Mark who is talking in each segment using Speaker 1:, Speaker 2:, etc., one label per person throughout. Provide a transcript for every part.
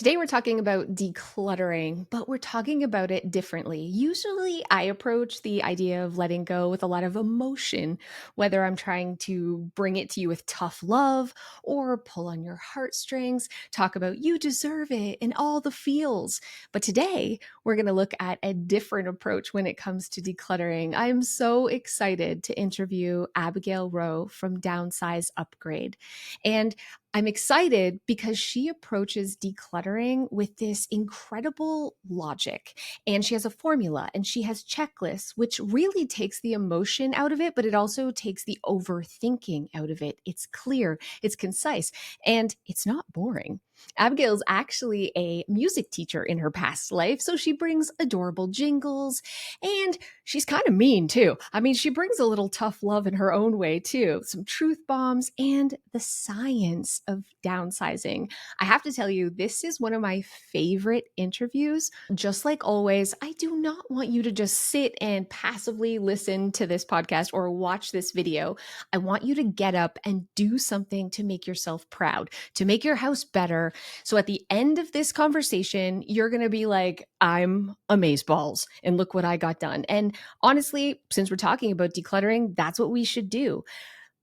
Speaker 1: Today, we're talking about decluttering, but we're talking about it differently. Usually, I approach the idea of letting go with a lot of emotion, whether I'm trying to bring it to you with tough love or pull on your heartstrings, talk about you deserve it and all the feels. But today, we're going to look at a different approach when it comes to decluttering. I'm so excited to interview Abigail Roe from Downsize Upgrade. And I'm excited because she approaches decluttering with this incredible logic. And she has a formula and she has checklists, which really takes the emotion out of it, but it also takes the overthinking out of it. It's clear, it's concise, and it's not boring. Abigail's actually a music teacher in her past life, so she brings adorable jingles and she's kind of mean too. I mean, she brings a little tough love in her own way too, some truth bombs and the science of downsizing. I have to tell you, this is one of my favorite interviews. Just like always, I do not want you to just sit and passively listen to this podcast or watch this video. I want you to get up and do something to make yourself proud, to make your house better. So at the end of this conversation, you're going to be like, I'm amazeballs and look what I got done. And honestly, since we're talking about decluttering, that's what we should do.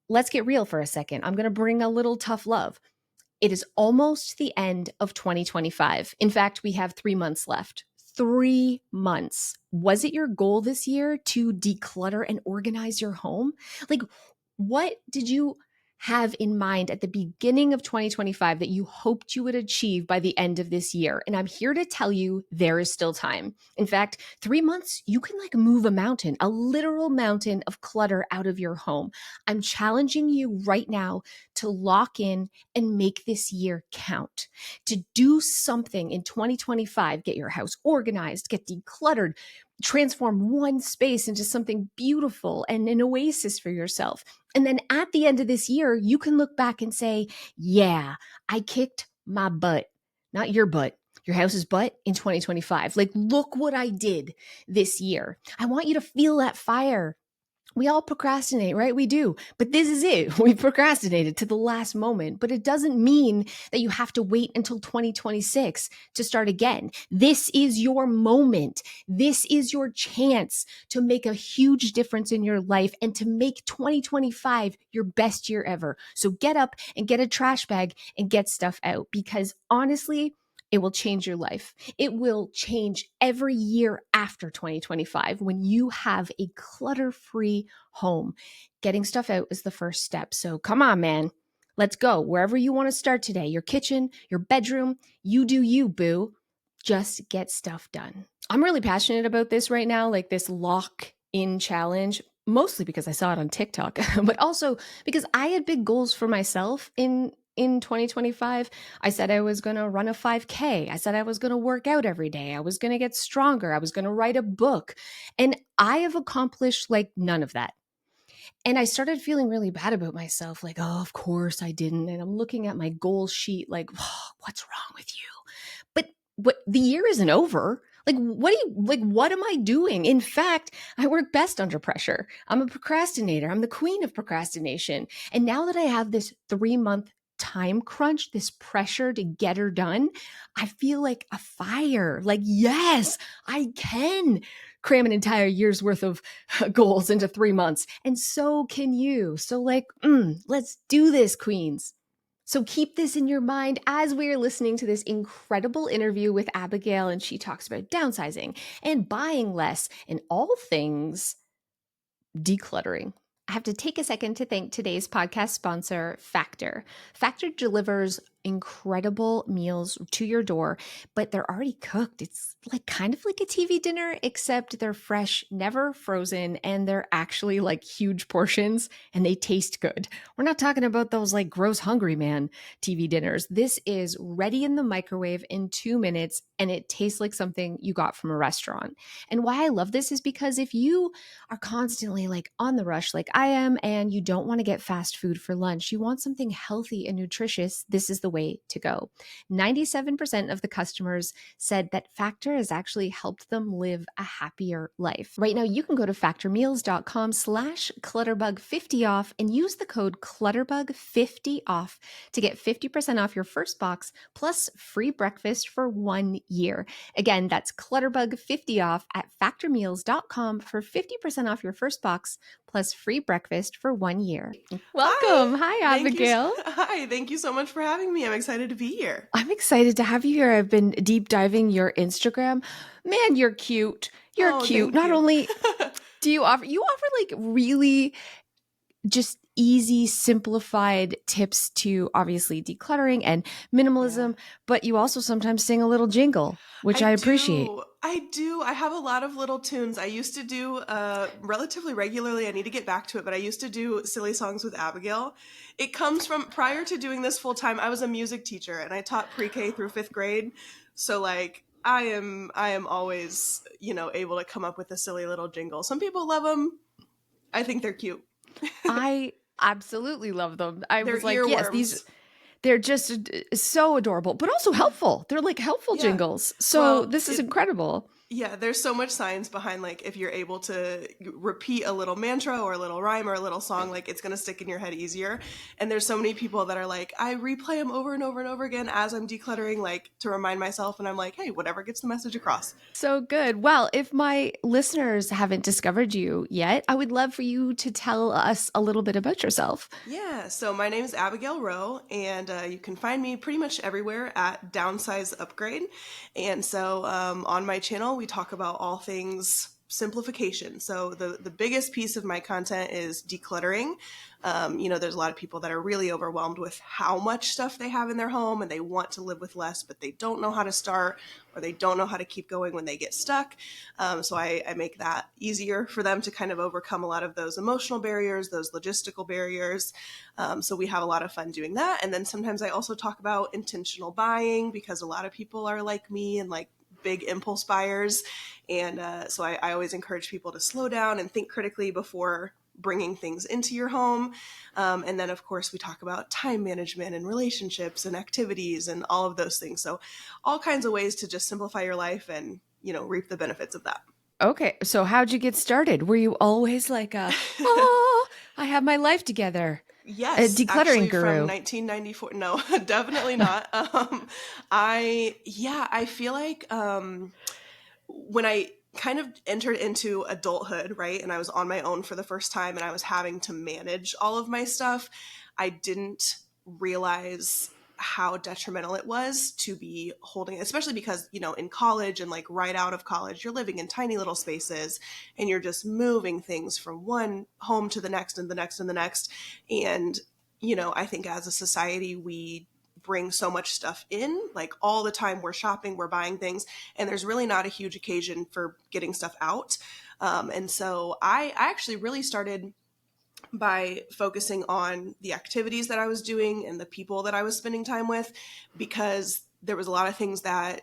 Speaker 1: Let's get real for a second. I'm going to bring a little tough love. It is almost the end of 2025. In fact, we have 3 months left. 3 months. Was it your goal this year to declutter and organize your home? Like, what did you have in mind at the beginning of 2025 that you hoped you would achieve by the end of this year? And I'm here to tell you there is still time. In fact, 3 months, you can like move a mountain, a literal mountain of clutter out of your home. I'm challenging you right now to lock in and make this year count, to do something in 2025, get your house organized, get decluttered, transform one space into something beautiful and an oasis for yourself. And then at the end of this year, you can look back and say, yeah, I kicked my butt, not your butt, your house's butt in 2025. Like, look what I did this year. I want you to feel that fire. We all procrastinate, right? We do. But this is it. We procrastinated to the last moment. But it doesn't mean that you have to wait until 2026 to start again. This is your moment. This is your chance to make a huge difference in your life and to make 2025 your best year ever. So get up and get a trash bag and get stuff out, because honestly, it will change your life. It will change every year after 2025 when you have a clutter-free home. Getting stuff out is the first step. So come on, man. Let's go. Wherever you want to start today, your kitchen, your bedroom, you do you, boo. Just get stuff done. I'm really passionate about this right now, like this lock-in challenge, mostly because I saw it on TikTok, but also because I had big goals for myself in 2025. I said I was going to run a 5K. I said I was going to work out every day. I was going to get stronger. I was going to write a book. And I have accomplished like none of that. And I started feeling really bad about myself, like, oh, of course I didn't. And I'm looking at my goal sheet like, oh, what's wrong with you? But the year isn't over. What am I doing? In fact, I work best under pressure. I'm a procrastinator. I'm the queen of procrastination. And now that I have this 3-month time crunch, this pressure to get her done, I feel like a fire. Like, yes, I can cram an entire year's worth of goals into 3 months. And so can you. So let's do this, queens. So keep this in your mind as we are listening to this incredible interview with Abigail, and she talks about downsizing and buying less and all things decluttering. I have to take a second to thank today's podcast sponsor, Factor. Factor delivers incredible meals to your door, but they're already cooked. It's like kind of like a TV dinner, except they're fresh, never frozen, and they're actually like huge portions and they taste good. We're not talking about those like gross hungry man TV dinners. This is ready in the microwave in 2 minutes and it tastes like something you got from a restaurant. And why I love this is because if you are constantly like on the rush like I am and you don't want to get fast food for lunch, you want something healthy and nutritious, this is the the way to go. 97% of the customers said that Factor has actually helped them live a happier life. Right now, you can go to factormeals.com/clutterbug50 off and use the code clutterbug50 off to get 50% off your first box plus free breakfast for 1 year. Again, that's clutterbug50 off at factormeals.com for 50% off your first box plus free breakfast for 1 year. Welcome. Hi, Abigail.
Speaker 2: Hi, thank you so much for having me. I'm excited to be here.
Speaker 1: I'm excited to have you here. I've been deep diving your Instagram. Man, you're cute. You're
Speaker 2: Oh,
Speaker 1: cute.
Speaker 2: thank
Speaker 1: Not
Speaker 2: you.
Speaker 1: only do you offer like really just easy, simplified tips to obviously decluttering and
Speaker 2: Yeah.
Speaker 1: minimalism, but you also sometimes sing a little jingle, which
Speaker 2: I
Speaker 1: I appreciate.
Speaker 2: do. I do. I have a lot of little tunes. I used to do relatively regularly. I need to get back to it, but I used to do silly songs with Abigail. It comes from prior to doing this full time, I was a music teacher and I taught pre-K through 5th grade. So like I am always, able to come up with a silly little jingle. Some people love them. I think they're cute.
Speaker 1: I absolutely love them. I
Speaker 2: They're
Speaker 1: was like, yes,
Speaker 2: earworms.
Speaker 1: they're just so adorable, but also helpful. They're like helpful
Speaker 2: Yeah.
Speaker 1: jingles. So
Speaker 2: Well,
Speaker 1: this is incredible.
Speaker 2: yeah, there's so much science behind like if you're able to repeat a little mantra or a little rhyme or a little song, like it's going to stick in your head easier. And there's so many people that are like, I replay them over and over and over again as I'm decluttering, like to remind myself. And I'm like, hey, whatever gets the message across.
Speaker 1: So good. Well, if my listeners haven't discovered you yet, I would love for you to tell us a little bit about yourself.
Speaker 2: Yeah, so my name is Abigail Roe, and you can find me pretty much everywhere at Downsize Upgrade. And so on my channel, we talk about all things simplification. So the biggest piece of my content is decluttering. There's a lot of people that are really overwhelmed with how much stuff they have in their home and they want to live with less, but they don't know how to start or they don't know how to keep going when they get stuck. So I make that easier for them to kind of overcome a lot of those emotional barriers, those logistical barriers. So we have a lot of fun doing that. And then sometimes I also talk about intentional buying because a lot of people are like me and like big impulse buyers. And so I always encourage people to slow down and think critically before bringing things into your home. And then, of course, we talk about time management and relationships and activities and all of those things. So all kinds of ways to just simplify your life and, reap the benefits of that.
Speaker 1: Okay. So how'd you get started? Were you always like oh, I have my life together, a
Speaker 2: Yes,
Speaker 1: decluttering
Speaker 2: actually from
Speaker 1: guru?
Speaker 2: 1994. No, definitely not. I feel like when I kind of entered into adulthood, right, and I was on my own for the first time and I was having to manage all of my stuff, I didn't realize how detrimental it was to be holding, especially because, in college and like right out of college, you're living in tiny little spaces and you're just moving things from one home to the next and the next and the next. And, I think as a society, we bring so much stuff in, like all the time we're shopping, we're buying things, and there's really not a huge occasion for getting stuff out. And so I actually really started by focusing on the activities that I was doing and the people that I was spending time with, because there was a lot of things that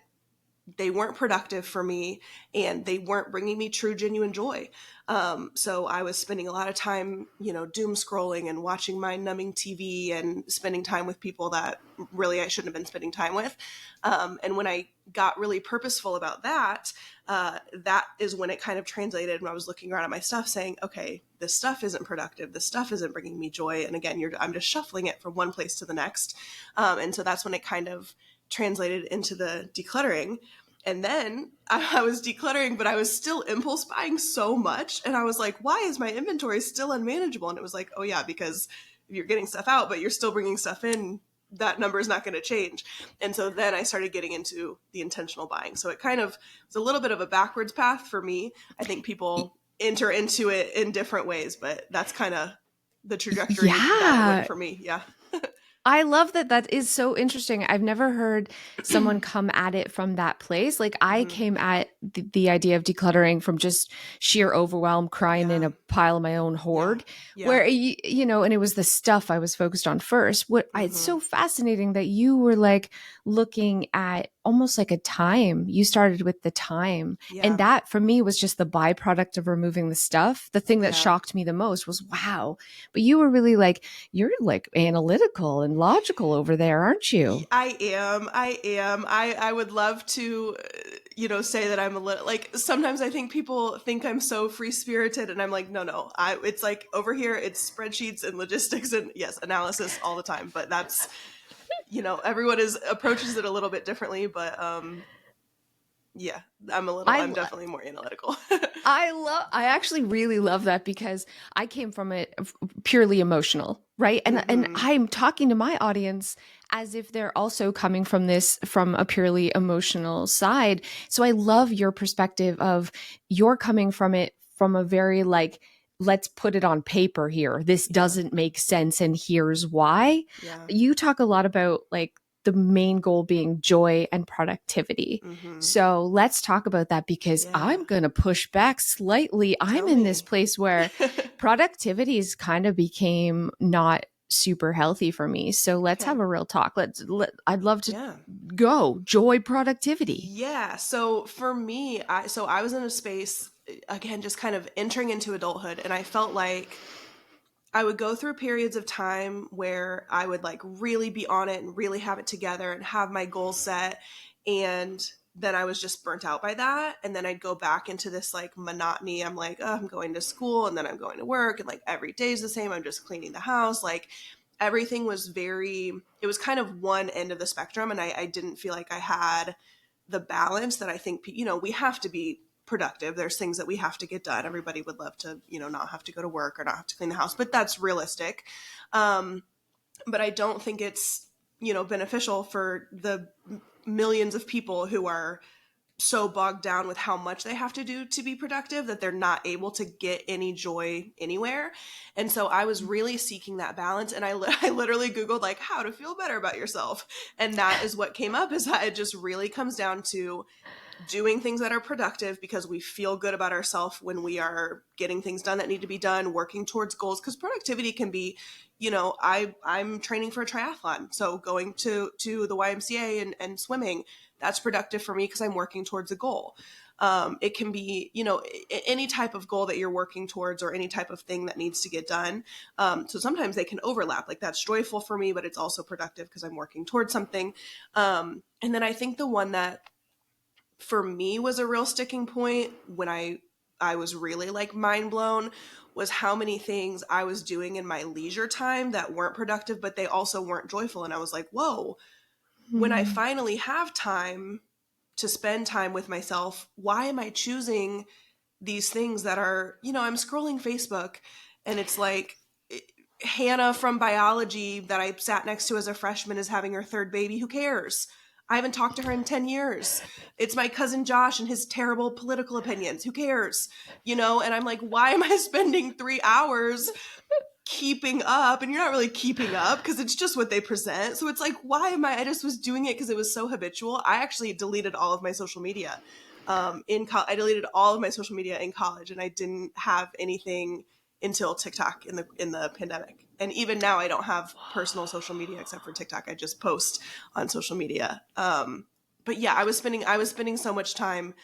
Speaker 2: they weren't productive for me and they weren't bringing me true, genuine joy. So I was spending a lot of time, doom scrolling and watching mind numbing TV and spending time with people that really I shouldn't have been spending time with. And when I got really purposeful about that, that is when it kind of translated when I was looking around at my stuff saying, okay, this stuff isn't productive. This stuff isn't bringing me joy. And again, I'm just shuffling it from one place to the next. And so that's when it kind of translated into the decluttering. And then I was decluttering, but I was still impulse buying so much. And I was like, why is my inventory still unmanageable? And it was like, oh yeah, because if you're getting stuff out, but you're still bringing stuff in, that number is not going to change. And so then I started getting into the intentional buying. So it kind of was a little bit of a backwards path for me. I think people enter into it in different ways, but that's kind of the trajectory that it went
Speaker 1: Yeah.
Speaker 2: for me. Yeah.
Speaker 1: I love that. That is so interesting. I've never heard someone come at it from that place. Like I
Speaker 2: Mm-hmm.
Speaker 1: came at the idea of decluttering from just sheer overwhelm, crying in
Speaker 2: Yeah.
Speaker 1: a pile of my own
Speaker 2: Yeah.
Speaker 1: hoard,
Speaker 2: Yeah.
Speaker 1: where and it was the stuff I was focused on first. It's
Speaker 2: Mm-hmm.
Speaker 1: so fascinating that you were like looking at almost like a time. You started with the time, and
Speaker 2: Yeah.
Speaker 1: that for me was just the byproduct of removing the stuff. The thing that
Speaker 2: Yeah.
Speaker 1: shocked me the most was wow. But you were really like you're like analytical and logical over there, aren't you?
Speaker 2: I would love to, say that I'm a little like, sometimes I think people think I'm so free spirited, and I'm like, no, it's like over here, it's spreadsheets and logistics and yes, analysis all the time. But that's, everyone approaches it a little bit differently. But yeah, I'm
Speaker 1: I
Speaker 2: definitely more analytical.
Speaker 1: I actually really love that because I came from it purely emotional, right? And
Speaker 2: Mm-hmm.
Speaker 1: I'm talking to my audience as if they're also coming from this from a purely emotional side. So I love your perspective of you're coming from it from a very like, let's put it on paper here. This
Speaker 2: Yeah.
Speaker 1: doesn't make sense and here's why.
Speaker 2: Yeah.
Speaker 1: You talk a lot about like the main goal being joy and productivity.
Speaker 2: Mm-hmm.
Speaker 1: So let's talk about that because
Speaker 2: Yeah.
Speaker 1: I'm going to push back slightly. I'm
Speaker 2: Tell
Speaker 1: in this
Speaker 2: me.
Speaker 1: place where productivities kind of became not super healthy for me. So let's
Speaker 2: Okay.
Speaker 1: have a real talk. I'd love to
Speaker 2: Yeah.
Speaker 1: go joy productivity.
Speaker 2: Yeah. So for me, I was in a space, again, just kind of entering into adulthood, and I felt like I would go through periods of time where I would like really be on it and really have it together and have my goals set. And then I was just burnt out by that. And then I'd go back into this like monotony. I'm like, oh, I'm going to school and then I'm going to work. And like every day's the same. I'm just cleaning the house. Like everything was it was kind of one end of the spectrum. And I didn't feel like I had the balance that I think, we have to be productive. There's things that we have to get done. Everybody would love to, not have to go to work or not have to clean the house, but that's realistic. Um, but I don't think it's, beneficial for the millions of people who are so bogged down with how much they have to do to be productive that they're not able to get any joy anywhere. And so I was really seeking that balance. And I literally Googled like how to feel better about yourself. And that is what came up, is that it just really comes down to doing things that are productive because we feel good about ourselves when we are getting things done that need to be done, working towards goals. Because productivity can be, I'm training for a triathlon, so going to the YMCA and swimming, that's productive for me because I'm working towards a goal. It can be, any type of goal that you're working towards or any type of thing that needs to get done. So sometimes they can overlap. Like that's joyful for me, but it's also productive because I'm working towards something. And then I think the one that for me was a real sticking point when I was really like mind blown was how many things I was doing in my leisure time that weren't productive, but they also weren't joyful. And I was like, whoa, when I
Speaker 1: Hmm.
Speaker 2: finally have time to spend time with myself, why am I choosing these things that are, I'm scrolling Facebook and it's like Hannah from biology that I sat next to as a freshman is having her third baby. Who cares? I haven't talked to her in 10 years. It's my cousin Josh and his terrible political opinions. Who cares? And I'm like, why am I spending 3 hours keeping up? And you're not really keeping up because it's just what they present. So it's like, why am I just was doing it because it was so habitual. I actually deleted all of my social media. I deleted all of my social media in college, and I didn't have anything until TikTok in the pandemic. And even now, I don't have personal social media except for TikTok. I just post on social media. But yeah, I was spending so much time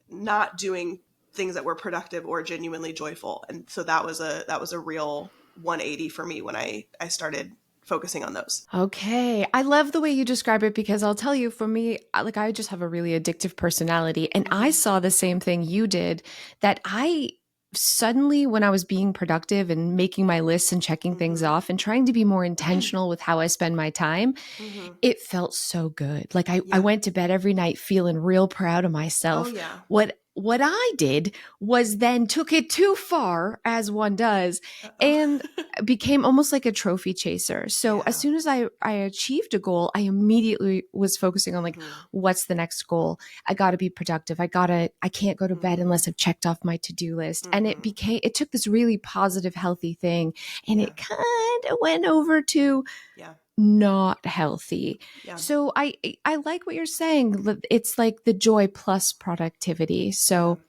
Speaker 2: not doing things that were productive or genuinely joyful, and so that was a real 180 for me when I started focusing on those.
Speaker 1: Okay. I love the way you describe it because I'll tell you, for me, like I just have a really addictive personality. And I
Speaker 2: Mm-hmm.
Speaker 1: saw the same thing you did, that I suddenly, when I was being productive and making my lists and checking things
Speaker 2: Mm-hmm.
Speaker 1: off and trying to be more intentional with how I spend my time,
Speaker 2: Mm-hmm.
Speaker 1: it felt so good. Like I
Speaker 2: Yeah.
Speaker 1: went to bed every night feeling real proud of
Speaker 2: Oh
Speaker 1: myself.
Speaker 2: yeah.
Speaker 1: What I did was then took it too far, as one does,
Speaker 2: Uh-oh.
Speaker 1: and became almost like a trophy chaser. So as
Speaker 2: Yeah.
Speaker 1: soon as I achieved a goal, I immediately was focusing on like,
Speaker 2: Mm-hmm.
Speaker 1: what's the next goal? I got to be productive. I can't go to bed
Speaker 2: Mm-hmm.
Speaker 1: unless I've checked off my to-do list. And
Speaker 2: Mm-hmm.
Speaker 1: it took this really positive, healthy thing, and
Speaker 2: Yeah.
Speaker 1: it kind of went over to
Speaker 2: Yeah.
Speaker 1: not healthy.
Speaker 2: Yeah.
Speaker 1: So I like what you're saying. It's like the joy plus productivity.
Speaker 2: Yeah.
Speaker 1: So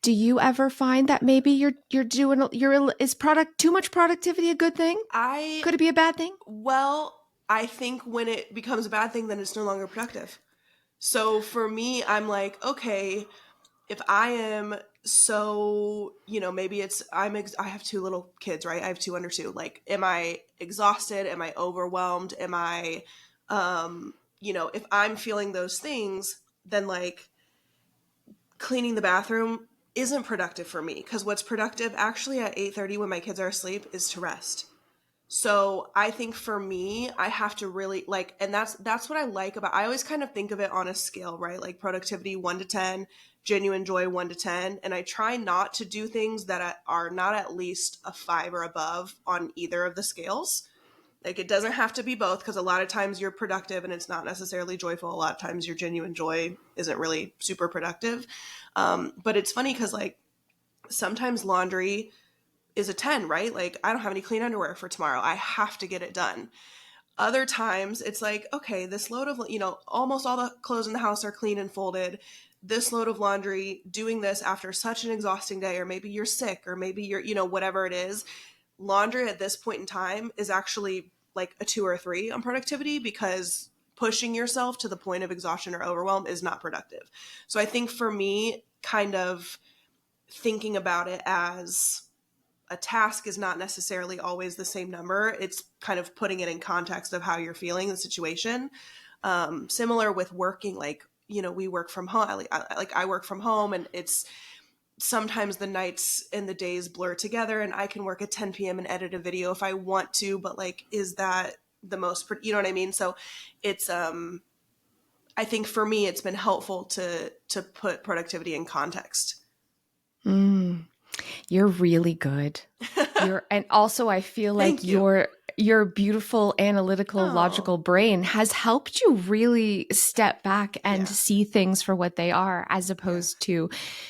Speaker 1: do you ever find that maybe is product too much productivity a good thing?
Speaker 2: I
Speaker 1: Could it be a bad thing?
Speaker 2: Well, I think when it becomes a bad thing, then it's no longer productive. So for me, I'm like, okay, if I am So, maybe it's I have two little kids, right? I have two under two. Like, am I exhausted? Am I overwhelmed? Am I if I'm feeling those things, then like cleaning the bathroom isn't productive for me, because what's productive actually at 8:30 when my kids are asleep is to rest. So I think for me, I have to really like, and that's what I like about, I always kind of think of it on a scale, right? Like productivity 1 to 10, genuine joy 1 to 10. And I try not to do things that are not at least a 5 or above on either of the scales. Like, it doesn't have to be both, because a lot of times you're productive and it's not necessarily joyful. A lot of times your genuine joy isn't really super productive. But it's funny because like sometimes laundry is a 10, right? Like, I don't have any clean underwear for tomorrow. I have to get it done. Other times it's like, okay, this load of, almost all the clothes in the house are clean and folded. This load of laundry, doing this after such an exhausting day, or maybe you're sick, or maybe you're, whatever it is. Laundry at this point in time is actually like a 2 or 3 on productivity, because pushing yourself to the point of exhaustion or overwhelm is not productive. So I think for me, kind of thinking about it as a task is not necessarily always the same number. It's kind of putting it in context of how you're feeling, the situation. Similar with working, like, we work from home. I work from home, and it's sometimes the nights and the days blur together, and I can work at 10 p.m. and edit a video if I want to, but like, is that the most, you know what I mean? So it's, I think for me, it's been helpful to put productivity in context.
Speaker 1: Mm. You're really good. And also I feel like
Speaker 2: Thank you.
Speaker 1: your beautiful analytical
Speaker 2: Oh,
Speaker 1: logical brain has helped you really step back and
Speaker 2: yeah.
Speaker 1: see things for what they are, as
Speaker 2: Yeah.
Speaker 1: opposed to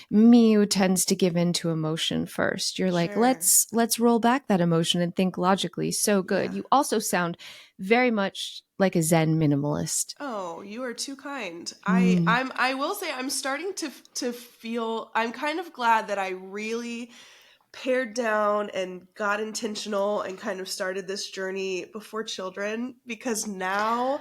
Speaker 1: me, who tends to give into emotion first. You're like,
Speaker 2: Sure.
Speaker 1: let's roll back that emotion and think logically. So good.
Speaker 2: Yeah.
Speaker 1: You also sound very much like a Zen minimalist.
Speaker 2: Oh, you are too kind.
Speaker 1: Mm.
Speaker 2: I will say I'm starting to feel, I'm kind of glad that I really pared down and got intentional and kind of started this journey before children, because now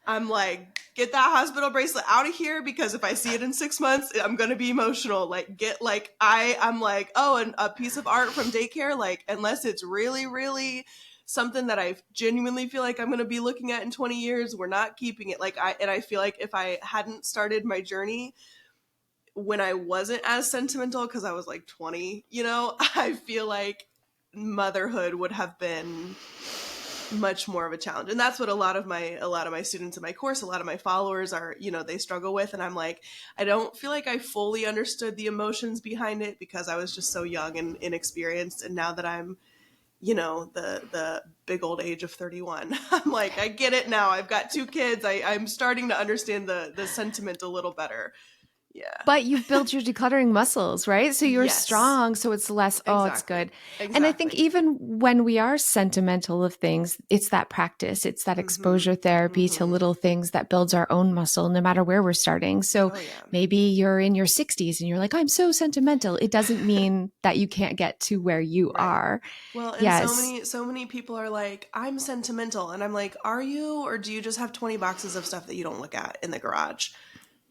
Speaker 2: I'm like, get that hospital bracelet out of here, because if I see it in 6 months, I'm gonna be emotional. Like, get like, I'm like, oh, and a piece of art from daycare, like, unless it's really, really something that I genuinely feel like I'm gonna be looking at in 20 years, we're not keeping it. Like, I feel like if I hadn't started my journey when I wasn't as sentimental, because I was like 20, I feel like motherhood would have been much more of a challenge. And that's what a lot of my students in my course, a lot of my followers are, they struggle with. And I'm like, I don't feel like I fully understood the emotions behind it, because I was just so young and inexperienced. And now that I'm, the big old age of 31, I'm like, I get it now. I've got two kids. I'm starting to understand the sentiment a little better. Yeah.
Speaker 1: But you've built your decluttering muscles, right? So you're
Speaker 2: Yes,
Speaker 1: strong. So it's less, oh, it's good.
Speaker 2: exactly.
Speaker 1: And I think
Speaker 2: Exactly.
Speaker 1: even when we are sentimental of things, it's that practice, it's that
Speaker 2: Mm-hmm.
Speaker 1: exposure therapy to
Speaker 2: Mm-hmm.
Speaker 1: little things that builds our own muscle, no matter where we're starting. So
Speaker 2: Oh, yeah.
Speaker 1: maybe you're in your 60s and you're like, I'm so sentimental. It doesn't mean that you can't get to where you
Speaker 2: Right.
Speaker 1: are.
Speaker 2: Well, and so
Speaker 1: Yes.
Speaker 2: many so many people are like, I'm sentimental, and I'm like, are you, or do you just have 20 boxes of stuff that you don't look at in the garage?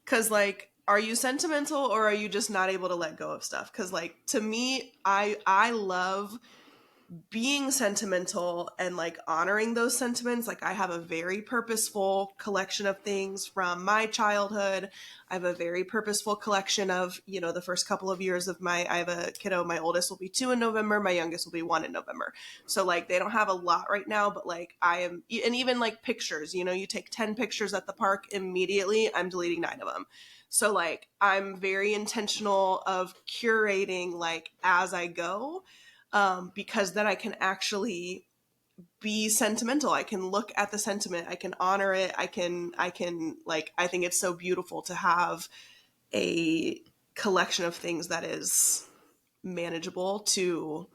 Speaker 2: Cuz like, are you sentimental, or are you just not able to let go of stuff? Cuz like, to me, I love being sentimental and like honoring those sentiments. Like, I have a very purposeful collection of things from my childhood. I have a very purposeful collection of, the first couple of years of I have a kiddo. My oldest will be 2 in November. My youngest will be 1 in November. So like, they don't have a lot right now, but like, and even like pictures, you take 10 pictures at the park, immediately I'm deleting 9 of them. So like, I'm very intentional of curating like as I go, because then I can actually be sentimental. I can look at the sentiment. I can honor it. I can like, I think it's so beautiful to have a collection of things that is manageable to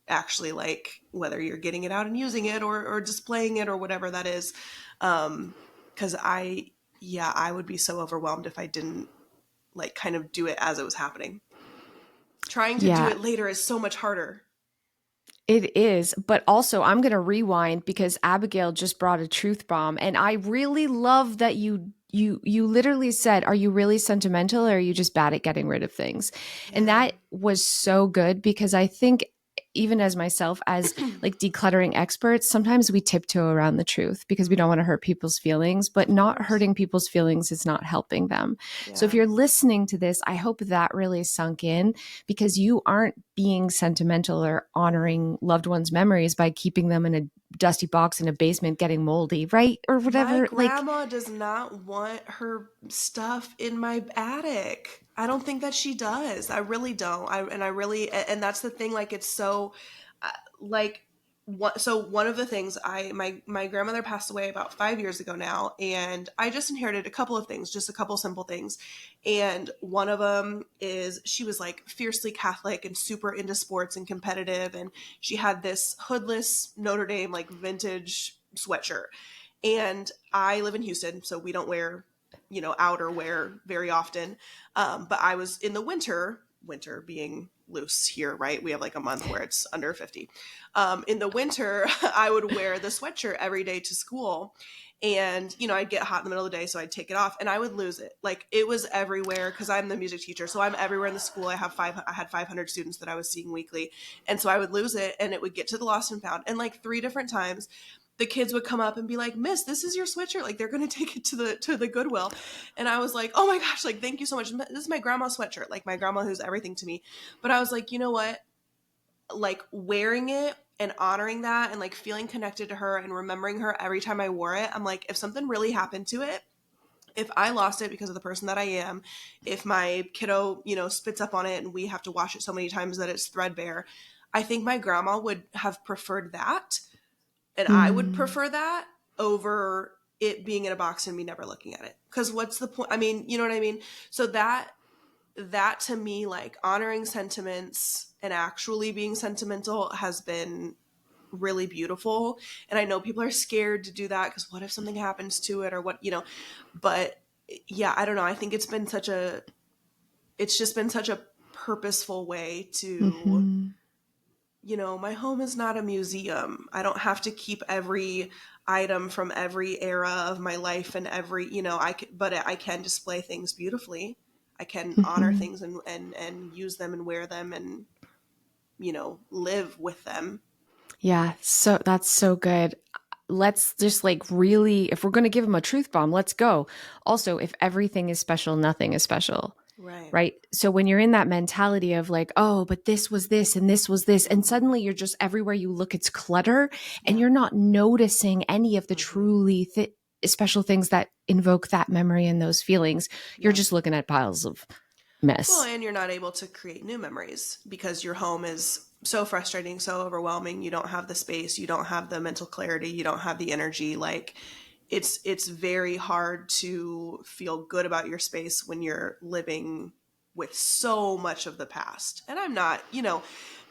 Speaker 2: actually, like, whether you're getting it out and using it, or displaying it, or whatever that is. Because yeah, I would be so overwhelmed if I didn't like kind of do it as it was happening. Trying to do
Speaker 1: Yeah.
Speaker 2: it later is so much harder.
Speaker 1: It is, but also I'm going to rewind because Abigail just brought a truth bomb, and I really love that you you literally said, are you really sentimental, or are you just bad at getting rid of things? And
Speaker 2: Yeah.
Speaker 1: that was so good, because I think, even as myself, as like decluttering experts, sometimes we tiptoe around the truth because we don't want to hurt people's feelings, but
Speaker 2: Of
Speaker 1: not
Speaker 2: course.
Speaker 1: hurting people's feelings is not helping them. So if
Speaker 2: Yeah.
Speaker 1: you're listening to this, I hope that really sunk in, because you aren't being sentimental or honoring loved ones' memories by keeping them in a dusty box in a basement getting moldy, right? Or
Speaker 2: My
Speaker 1: whatever. Like,
Speaker 2: grandma does not want her stuff in my attic. I don't think that she does. I really don't. I really, and that's the thing. Like, it's so, uh, like, what? So one of the things my grandmother passed away about 5 years ago now, and I just inherited a couple of things, just a couple simple things, and one of them is she was like fiercely Catholic and super into sports and competitive, and she had this hoodless Notre Dame like vintage sweatshirt. And I live in Houston, so we don't wear, outerwear very often. But I was in the winter being loose here, right? We have like a month where it's under 50. In the winter, I would wear the sweatshirt every day to school. And, I'd get hot in the middle of the day, so I'd take it off and I would lose it. Like, it was everywhere because I'm the music teacher. So I'm everywhere in the school. I had 500 students that I was seeing weekly. And so I would lose it, and it would get to the lost and found. And like 3 different times, the kids would come up and be like, "Miss, this is your sweatshirt. Like, they're going to take it to the Goodwill." And I was like, "Oh my gosh, like, thank you so much. This is my grandma's sweatshirt. Like, my grandma who's everything to me." But I was like, you know what? Like, wearing it and honoring that and like feeling connected to her and remembering her every time I wore it. I'm like, if something really happened to it, if I lost it because of the person that I am, if my kiddo, spits up on it and we have to wash it so many times that it's threadbare, I think my grandma would have preferred that, and I would
Speaker 1: mm,
Speaker 2: prefer that over it being in a box and me never looking at it. Because what's the point? I mean, you know what I mean? So that to me, like, honoring sentiments and actually being sentimental has been really beautiful. And I know people are scared to do that because what if something happens to it, or what. But yeah, I don't know. I think it's just been such a purposeful way to,
Speaker 1: mm-hmm.
Speaker 2: my home is not a museum. I don't have to keep every item from every era of my life and every, but I can display things beautifully. I can honor
Speaker 1: Mm-hmm.
Speaker 2: things and use them and wear them and, live with them.
Speaker 1: Yeah, so that's so good. Let's just like really, if we're going to give them a truth bomb, let's go. Also, if everything is special, nothing is special,
Speaker 2: Right.
Speaker 1: right? So when you're in that mentality of like, oh, but this was this and this was this, and
Speaker 2: Mm-hmm.
Speaker 1: suddenly you're just everywhere you look, it's clutter, and
Speaker 2: Yeah.
Speaker 1: you're not noticing any of the
Speaker 2: Mm-hmm.
Speaker 1: truly special things that invoke that memory and those feelings. You're
Speaker 2: Yeah.
Speaker 1: just looking at piles of
Speaker 2: Well,
Speaker 1: mess.
Speaker 2: and you're not able to create new memories because your home is so frustrating, so overwhelming. You don't have the space, you don't have the mental clarity, you don't have the energy. Like, it's very hard to feel good about your space when you're living with so much of the past. And I'm not,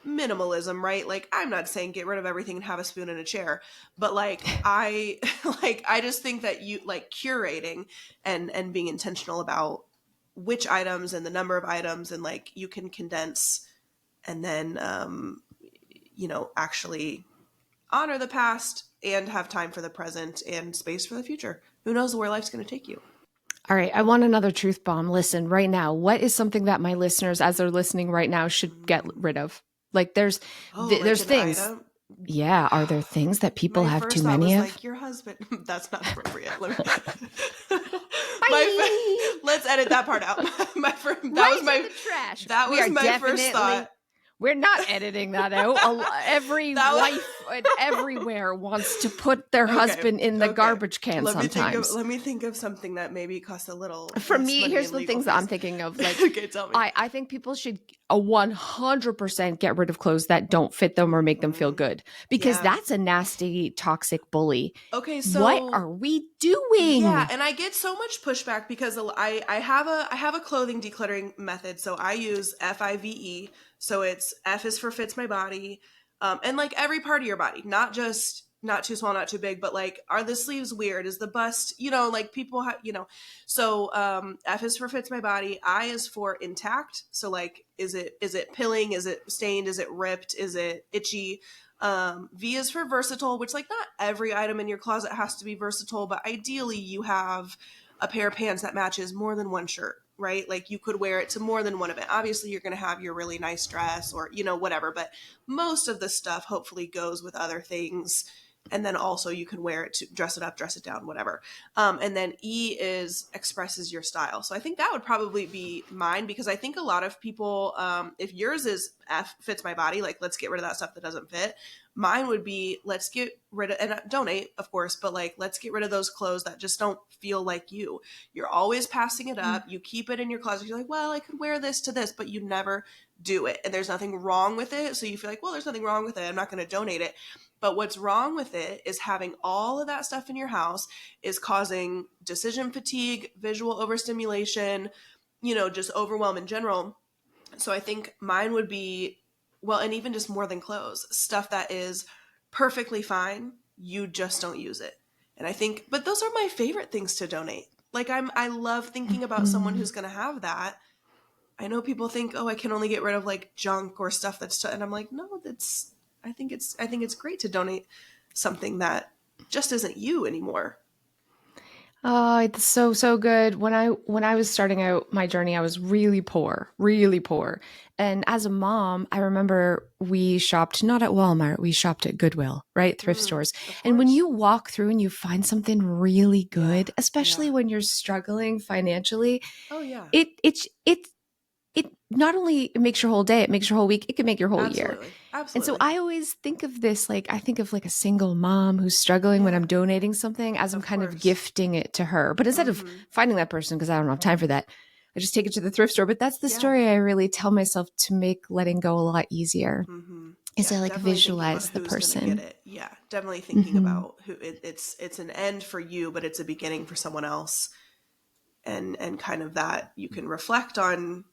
Speaker 2: minimalism, right? Like, I'm not saying get rid of everything and have a spoon in a chair, but like I like I just think that you like curating and being intentional about which items and the number of items, and like you can condense and then actually honor the past and have time for the present and space for the future. Who knows where life's going to take you?
Speaker 1: All right, I want another truth bomb. Listen, right now, what is something that my listeners, as they're listening right now, should get
Speaker 2: Mm.
Speaker 1: rid of? Like, there's
Speaker 2: Oh, like
Speaker 1: there's
Speaker 2: an
Speaker 1: things.
Speaker 2: item.
Speaker 1: Yeah, are there things that people
Speaker 2: My
Speaker 1: have too
Speaker 2: first thought
Speaker 1: many
Speaker 2: was
Speaker 1: of?
Speaker 2: like your husband. That's not appropriate.
Speaker 1: Bye.
Speaker 2: Let's edit that part out.
Speaker 1: Right in the trash.
Speaker 2: That
Speaker 1: We
Speaker 2: was
Speaker 1: are
Speaker 2: my first thought.
Speaker 1: definitely, we're not editing that out. Every
Speaker 2: That was
Speaker 1: wife everywhere wants to put their
Speaker 2: okay.
Speaker 1: husband in the
Speaker 2: Okay.
Speaker 1: garbage can
Speaker 2: Let me think of
Speaker 1: sometimes.
Speaker 2: let me think of something that maybe costs a little
Speaker 1: For
Speaker 2: less
Speaker 1: me,
Speaker 2: money
Speaker 1: here's
Speaker 2: in
Speaker 1: the
Speaker 2: legal
Speaker 1: things that I'm
Speaker 2: fees.
Speaker 1: thinking of. Like,
Speaker 2: Okay, tell me.
Speaker 1: I think people should a 100% get rid of clothes that don't fit them or make them feel
Speaker 2: Hmm.
Speaker 1: good, because
Speaker 2: Yeah.
Speaker 1: that's a nasty, toxic bully.
Speaker 2: Okay,
Speaker 1: What
Speaker 2: so
Speaker 1: are we
Speaker 2: yeah,
Speaker 1: doing?
Speaker 2: and I get so much pushback because I have a clothing decluttering method. So I use F.I.V.E. So it's F is for fits my body, and like every part of your body, not just not too small, not too big, but like, are the sleeves weird? Is the bust, like people have, So F is for fits my body. I is for intact. So like, is it pilling? Is it stained? Is it ripped? Is it itchy? V is for versatile, which like not every item in your closet has to be versatile, but ideally you have a pair of pants that matches more than one shirt, right? Like you could wear it to more than one event. Obviously, you're going to have your really nice dress or, whatever, but most of the stuff hopefully goes with other things. And then also you can wear it to dress it up, dress it down, whatever. And then E is expresses your style. So I think that would probably be mine, because I think a lot of people, if yours is F, fits my body, like let's get rid of that stuff that doesn't fit. Mine would be let's get rid of, and donate, of course, but like let's get rid of those clothes that just don't feel like you. You're always passing it up. You keep it in your closet. You're like, well, I could wear this to this, but you never do it. And there's nothing wrong with it. So you feel like, well, there's nothing wrong with it. I'm not going to donate it. But what's wrong with it is having all of that stuff in your house is causing decision fatigue, visual overstimulation, just overwhelm in general. So I think mine would be, well, and even just more than clothes, stuff that is perfectly fine. You just don't use it. And I think, but those are my favorite things to donate. Like I love thinking about someone who's going to have that. I know people think, oh, I can only get rid of like junk or stuff and I'm like, no, I think it's great to donate something that just isn't you anymore.
Speaker 1: Oh, it's so, so good. When I was starting out my journey, I was really poor, really poor. And as a mom, I remember we shopped not at Walmart, we shopped at Goodwill, right? Thrift stores.
Speaker 2: Of
Speaker 1: And when
Speaker 2: course.
Speaker 1: you walk through and you find something really
Speaker 2: Yeah.
Speaker 1: good, especially
Speaker 2: Yeah.
Speaker 1: when you're struggling financially,
Speaker 2: Oh yeah.
Speaker 1: it not only makes your whole day, it makes your whole week, it can make your whole year.
Speaker 2: Absolutely.
Speaker 1: And so
Speaker 2: Absolutely.
Speaker 1: I always think of this like I think of like a single mom who's struggling when
Speaker 2: Yeah.
Speaker 1: I'm donating something as I'm
Speaker 2: Of
Speaker 1: kind of
Speaker 2: course.
Speaker 1: gifting it to her. But instead of
Speaker 2: Mm-hmm.
Speaker 1: finding that person, because I don't have time for that, I just take it to the thrift store. But that's the
Speaker 2: Yeah.
Speaker 1: story I really tell myself to make letting go a lot easier.
Speaker 2: Mm-hmm.
Speaker 1: Is
Speaker 2: Yeah.
Speaker 1: I like
Speaker 2: Definitely thinking about
Speaker 1: visualize the
Speaker 2: who's gonna get
Speaker 1: person.
Speaker 2: it. Yeah. Definitely thinking
Speaker 1: Hmm.
Speaker 2: about who it's an end for you, but it's a beginning for someone else. And kind of that you can reflect on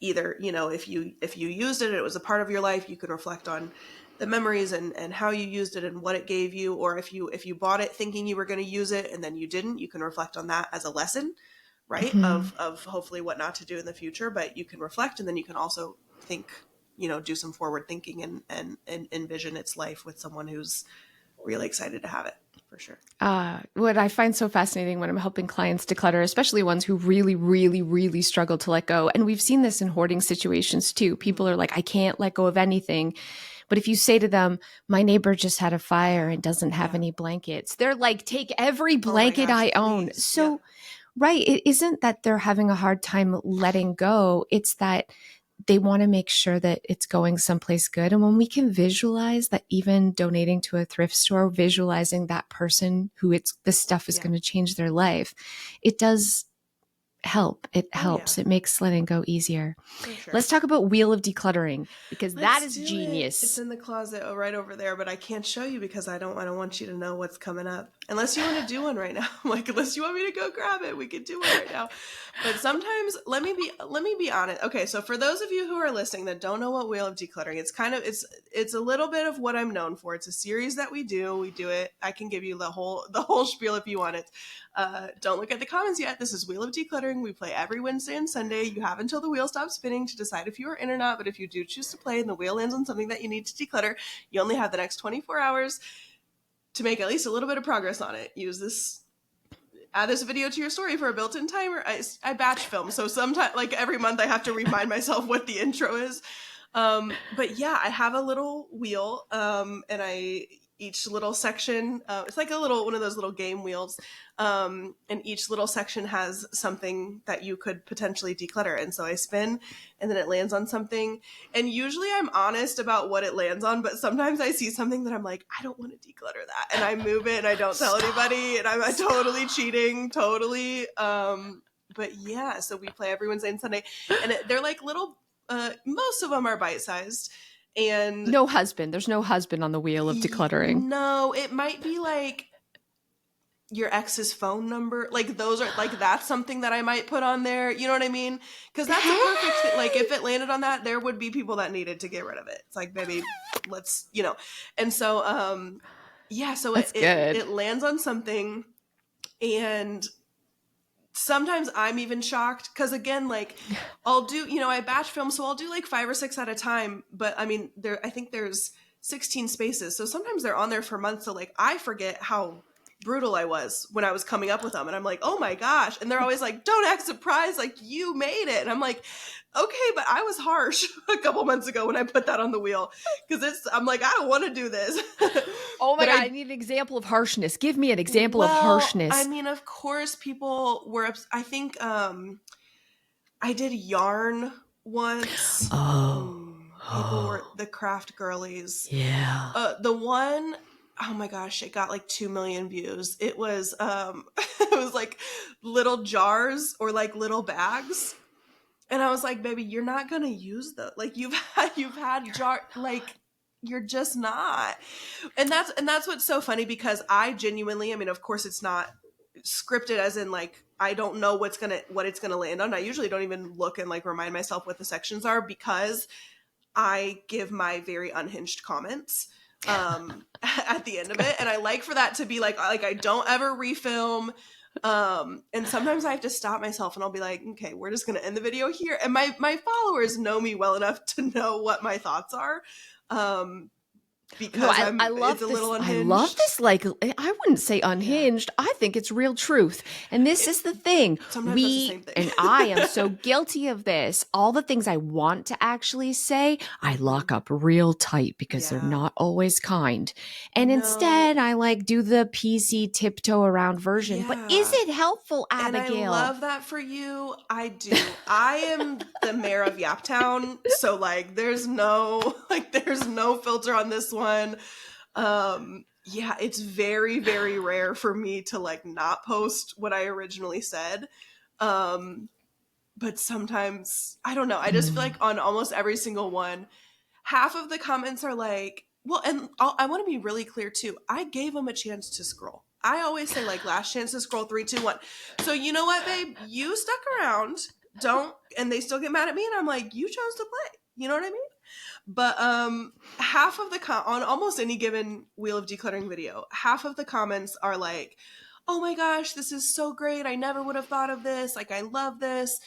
Speaker 2: either, if you used it, it was a part of your life, you can reflect on the memories and how you used it and what it gave you. Or if you bought it thinking you were going to use it and then you didn't, you can reflect on that as a lesson, right?
Speaker 1: Hmm.
Speaker 2: Of hopefully what not to do in the future. But you can reflect, and then you can also think, do some forward thinking and envision its life with someone who's really excited to have it, for sure.
Speaker 1: What I find so fascinating when I'm helping clients declutter, especially ones who really, really, really struggle to let go. And we've seen this in hoarding situations too. People are like, I can't let go of anything. But if you say to them, my neighbor just had a fire and doesn't have
Speaker 2: Yeah.
Speaker 1: any blankets, they're like, take every
Speaker 2: Oh my
Speaker 1: blanket
Speaker 2: gosh,
Speaker 1: I own.
Speaker 2: please. Yep.
Speaker 1: So, right, it isn't that they're having a hard time letting go. It's that they want to make sure that it's going someplace good. And when we can visualize that, even donating to a thrift store, visualizing that person who this stuff is
Speaker 2: Yeah.
Speaker 1: going to change their life, it does help. It
Speaker 2: Oh yeah,
Speaker 1: helps. It makes letting go easier.
Speaker 2: for sure.
Speaker 1: Let's talk about wheel of decluttering, because that
Speaker 2: Let's
Speaker 1: is
Speaker 2: do it. It's
Speaker 1: genius.
Speaker 2: in the closet, right over there, but I can't show you because I don't want you to know what's coming up. Unless you want to do one right now. Like unless you want me to go grab it, we could do one right now. But sometimes let me be honest. Okay, so for those of you who are listening that don't know what Wheel of Decluttering, it's a little bit of what I'm known for. It's a series that we do. We do it. I can give you the whole spiel if you want it. Don't look at the comments yet. This is Wheel of Decluttering. We play every Wednesday and Sunday. You have until the wheel stops spinning to decide if you are in or not. But if you do choose to play and the wheel lands on something that you need to declutter, you only have the next 24 hours to make at least a little bit of progress on it. Add this video to your story for a built-in timer. I batch film, so sometimes, like every month, I have to remind myself what the intro is. But yeah, I have a little wheel, and each little section, it's like one of those little game wheels, and each little section has something that you could potentially declutter. And so I spin, and then it lands on something. And usually I'm honest about what it lands on, but sometimes I see something that I'm like, I don't want to declutter that, and I move it, and I don't tell anybody, and I'm totally cheating, totally. But yeah, so we play every Wednesday and Sunday, and they're like little. Most of them are bite-sized, and
Speaker 1: No husband. There's no husband on the wheel of decluttering.
Speaker 2: no, it might be like your ex's phone number. Like those are like that's something that I might put on there. You know what I mean? Because that's a perfect thing. Like if it landed on that, there would be people that needed to get rid of it. It's like, baby, let's. And so yeah, so
Speaker 1: That's good.
Speaker 2: it lands on something, and sometimes I'm even shocked because again, like I'll do, I batch film, so I'll do like 5 or 6 at a time. But I mean, I think there's 16 spaces, so sometimes they're on there for months. So like I forget how brutal I was when I was coming up with them. And I'm like, oh my gosh. And they're always like, don't act surprised, like you made it. And I'm like, okay, but I was harsh a couple months ago when I put that on the wheel, because I'm like, I don't want to do this.
Speaker 1: Oh my
Speaker 2: But
Speaker 1: God, I need an example of harshness. Give me an example of
Speaker 2: I
Speaker 1: harshness.
Speaker 2: mean, of course, people were, I think I did yarn once. People were the craft girlies.
Speaker 1: Yeah.
Speaker 2: The one, oh my gosh, it got like 2 million views. It was it was like little jars or like little bags. And I was like, baby, you're not gonna use them. Like you've had jar, like you're just not. And that's what's so funny, because I genuinely, I mean, of course it's not scripted as in like I don't know what it's gonna land on. I usually don't even look and like remind myself what the sections are, because I give my very unhinged comments at the end of it, and I like for that to be like I don't ever refilm. And sometimes I have to stop myself and I'll be like, okay, we're just gonna end the video here. And my followers know me well enough to know what my thoughts are. Because
Speaker 1: I love
Speaker 2: it's a
Speaker 1: this.
Speaker 2: little
Speaker 1: I love
Speaker 2: unhinged.
Speaker 1: this. Like, I wouldn't say unhinged. I think it's real truth. And this is the thing.
Speaker 2: Sometimes that's the same thing.
Speaker 1: And I am so guilty of this. All the things I want to actually say, I lock up real tight because they're not always kind. And instead, I like do the PC tiptoe around version. But is it helpful, Abigail?
Speaker 2: And I love that for you. I do. I am the mayor of Yaptown, so like there's no filter on this one. Yeah, it's very, very rare for me to like not post what I originally said. But sometimes, I don't know, I just feel like on almost every single one, half of the comments are like, well, and I want to be really clear too. I gave them a chance to scroll. I always say like last chance to scroll, 3, 2, 1. So you know what, babe? You stuck around. And they still get mad at me, and I'm like, you chose to play. You know what I mean? But half of the on almost any given Wheel of Decluttering video, half of the comments are like, oh my gosh, this is so great. I never would have thought of this. Like, I love this.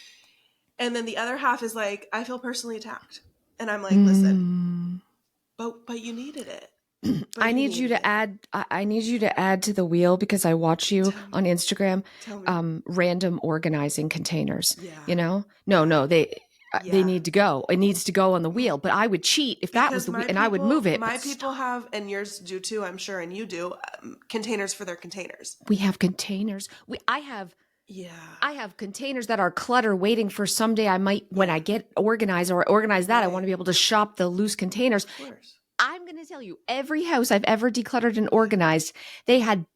Speaker 2: And then the other half is like, I feel personally attacked. And I'm like, listen, but you needed it.
Speaker 1: I need you to add. I need you to add to the wheel, because I watch you on Instagram. Random organizing containers.
Speaker 2: Yeah.
Speaker 1: You know, no, they need to go. It needs to go on the wheel. But I would cheat if that was the wheel, and I would move it.
Speaker 2: My people have, and yours do too, I'm sure, and you do, containers for their containers.
Speaker 1: We have containers. I have containers that are clutter, waiting for someday I might, when I get organized or organize that, I want to be able to shop the loose containers.
Speaker 2: Of course.
Speaker 1: I'm going to tell you, every house I've ever decluttered and organized, they had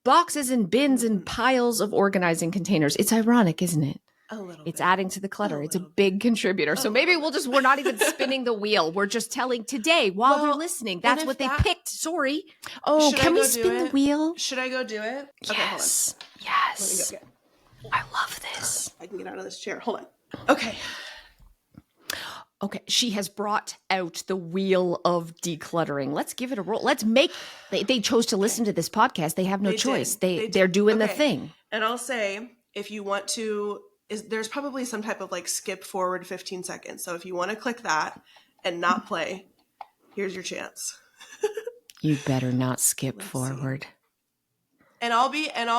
Speaker 1: boxes and bins and piles of organizing containers. It's ironic, isn't it?
Speaker 2: A little
Speaker 1: It's
Speaker 2: bit.
Speaker 1: adding to the clutter. It's a big contributor. So maybe we're not even spinning the wheel. We're just telling today while they're listening. That's what they picked. Sorry. Oh, can we spin the wheel?
Speaker 2: Should I go do it?
Speaker 1: Yes.
Speaker 2: Okay, hold on.
Speaker 1: Yes.
Speaker 2: Let me go
Speaker 1: I love this.
Speaker 2: I can get out of this chair. Hold on. Okay.
Speaker 1: Okay, she has brought out the wheel of decluttering. Let's give it a roll. Let's make. They chose to listen to this podcast. They have no choice. They're doing the thing.
Speaker 2: And I'll say, if you want to, there's probably some type of like skip forward 15 seconds. So if you want to click that and not play, here's your chance.
Speaker 1: You better not skip forward.
Speaker 2: And I'll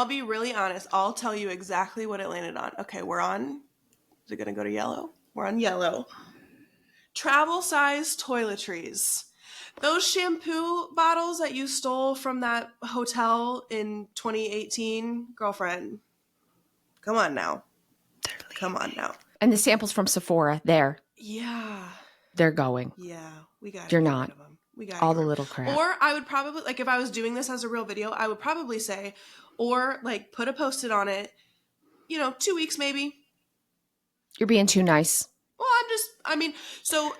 Speaker 2: be really honest. I'll tell you exactly what it landed on. Okay, we're on. Is it going to go to yellow? We're on yellow. Travel size toiletries. Those shampoo bottles that you stole from that hotel in 2018, girlfriend, come on now. Come on now.
Speaker 1: And the samples from Sephora, there.
Speaker 2: Yeah.
Speaker 1: They're going.
Speaker 2: Yeah. We got
Speaker 1: You're not.
Speaker 2: We got
Speaker 1: all the little crap.
Speaker 2: Or I would probably, like, if I was doing this as a real video, I would probably say, or like put a post-it on it, 2 weeks maybe.
Speaker 1: You're being too nice.
Speaker 2: Well,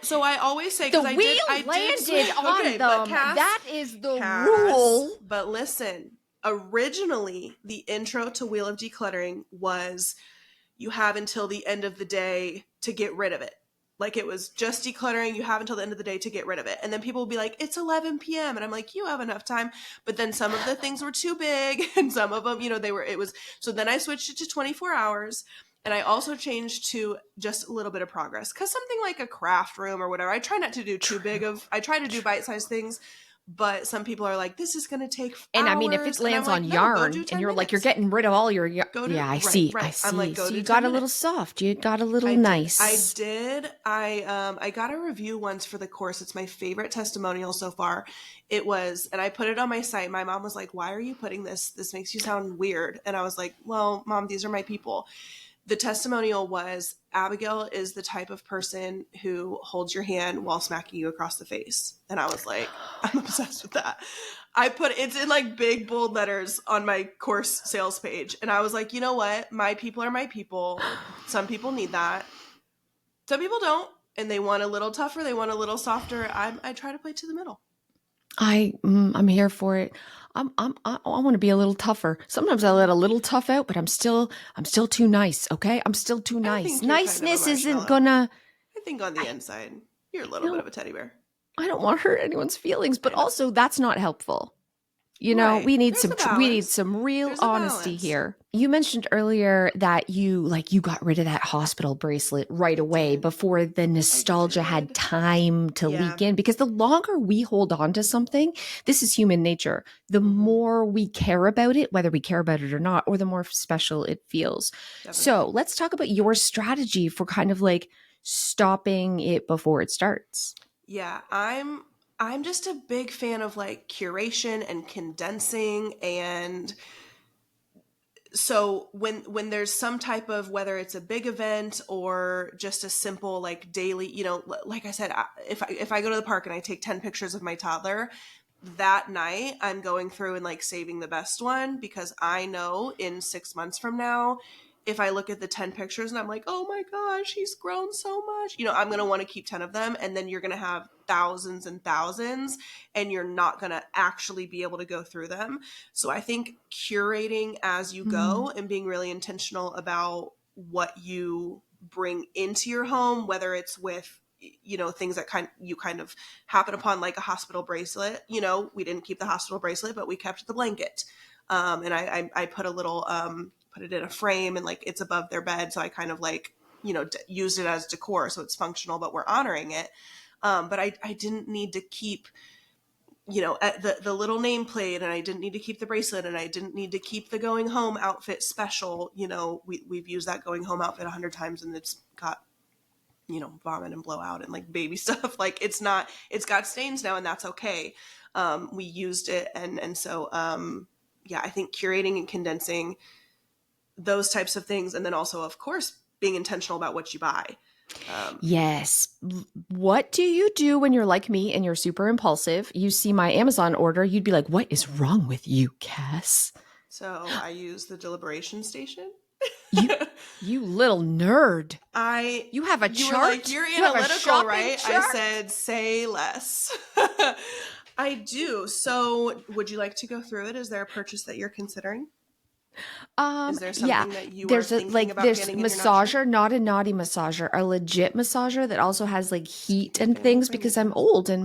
Speaker 2: so I always say,
Speaker 1: the wheel landed on them.
Speaker 2: Cass,
Speaker 1: that is the rule.
Speaker 2: But listen, originally the intro to Wheel of Decluttering was you have until the end of the day to get rid of it. Like, it was just decluttering. You have until the end of the day to get rid of it. And then people will be like, it's 11 p.m. And I'm like, you have enough time. But then some of the things were too big. And some of them, so then I switched it to 24 hours. And I also changed to just a little bit of progress. Because something like a craft room or whatever, I try not to do too big of, I try to do bite-sized things. But some people are like, this is going to take
Speaker 1: And I mean, if it
Speaker 2: hours. And I'm
Speaker 1: lands on
Speaker 2: like, no, go do
Speaker 1: yarn and
Speaker 2: 10
Speaker 1: you're like, you're
Speaker 2: minutes.
Speaker 1: getting rid of all your,
Speaker 2: Go do,
Speaker 1: yeah, I
Speaker 2: right,
Speaker 1: see. I
Speaker 2: right. I'm like,
Speaker 1: see.
Speaker 2: go
Speaker 1: So
Speaker 2: do
Speaker 1: you
Speaker 2: 10
Speaker 1: got a little
Speaker 2: minutes.
Speaker 1: soft. You got a little
Speaker 2: I did. I
Speaker 1: nice.
Speaker 2: did. I got a review once for the course. It's my favorite testimonial so far. It was, and I put it on my site. My mom was like, why are you putting this? This makes you sound weird. And I was like, well, Mom, these are my people. The testimonial was, Abigail is the type of person who holds your hand while smacking you across the face. And I was like, I'm obsessed with that. I put it's in like big bold letters on my course sales page. And I was like, you know what? My people are my people. Some people need that. Some people don't. And they want a little tougher. They want a little softer. I try to play to the middle.
Speaker 1: I'm here for it. I want to be a little tougher. Sometimes I let a little tough out, but I'm still too nice. Okay. I'm still too
Speaker 2: I
Speaker 1: nice.
Speaker 2: think you're kind of a
Speaker 1: Niceness isn't
Speaker 2: marshmallow.
Speaker 1: gonna,
Speaker 2: I think on the
Speaker 1: I,
Speaker 2: inside, you're a
Speaker 1: you
Speaker 2: little bit
Speaker 1: know,
Speaker 2: of a teddy bear.
Speaker 1: I don't want to hurt anyone's feelings, but
Speaker 2: I know.
Speaker 1: also that's not helpful. You know,
Speaker 2: Right. There's a
Speaker 1: we need
Speaker 2: balance.
Speaker 1: some real
Speaker 2: There's a
Speaker 1: honesty
Speaker 2: balance.
Speaker 1: here. You mentioned earlier that you got rid of that hospital bracelet right
Speaker 2: I
Speaker 1: away
Speaker 2: did.
Speaker 1: before the
Speaker 2: I
Speaker 1: nostalgia had
Speaker 2: did.
Speaker 1: time to
Speaker 2: Yeah.
Speaker 1: leak in, because the longer we hold on to something, this is human nature. The
Speaker 2: Mm-hmm.
Speaker 1: more we care about it, whether we care about it or not, or the more special it feels. So,
Speaker 2: Definitely.
Speaker 1: let's talk about your strategy for kind of like stopping it before it starts.
Speaker 2: Yeah. I'm just a big fan of like curation and condensing, and so when there's some type of, whether it's a big event or just a simple like daily, like I said, if I go to the park and I take 10 pictures of my toddler, that night I'm going through and like saving the best one, because I know in 6 months from now, if I look at the 10 pictures and I'm like, oh my gosh, he's grown so much, I'm going to want to keep 10 of them. And then you're going to have thousands and thousands, and you're not going to actually be able to go through them. So I think curating as you
Speaker 1: Mm.
Speaker 2: go and being really intentional about what you bring into your home, whether it's with things that kind of happen upon, like a hospital bracelet. We didn't keep the hospital bracelet, but we kept the blanket. And I put a little put it in a frame, and like it's above their bed, so I kind of like used it as decor, so it's functional, but we're honoring it. But I didn't need to keep at the little nameplate, and I didn't need to keep the bracelet, and I didn't need to keep the going home outfit special. We've used that going home outfit 100 times, and it's got vomit and blowout and like baby stuff. Like it's got stains now, and that's okay. We used it, and so yeah, I think curating and condensing those types of things, and then also, of course, being intentional about what you buy.
Speaker 1: Yes. What do you do when you're like me and you're super impulsive? You see my Amazon order, you'd be like, "What is wrong with you, Cass?
Speaker 2: So I use the deliberation station.
Speaker 1: You you little nerd.
Speaker 2: I
Speaker 1: You have a
Speaker 2: You were like,
Speaker 1: chart?
Speaker 2: you're
Speaker 1: You have a
Speaker 2: analytical,
Speaker 1: shopping
Speaker 2: right? I
Speaker 1: chart?"
Speaker 2: said, say less. I do. So would you like to go through it? Is there a purchase that you're considering? Is there
Speaker 1: Yeah.
Speaker 2: something that you are
Speaker 1: There's a
Speaker 2: thinking
Speaker 1: like
Speaker 2: about
Speaker 1: this
Speaker 2: getting and you're not sure?
Speaker 1: massager, not a naughty massager, a legit massager that also has like heat and
Speaker 2: Skipping
Speaker 1: things
Speaker 2: over me,
Speaker 1: because I'm
Speaker 2: Cass.
Speaker 1: old and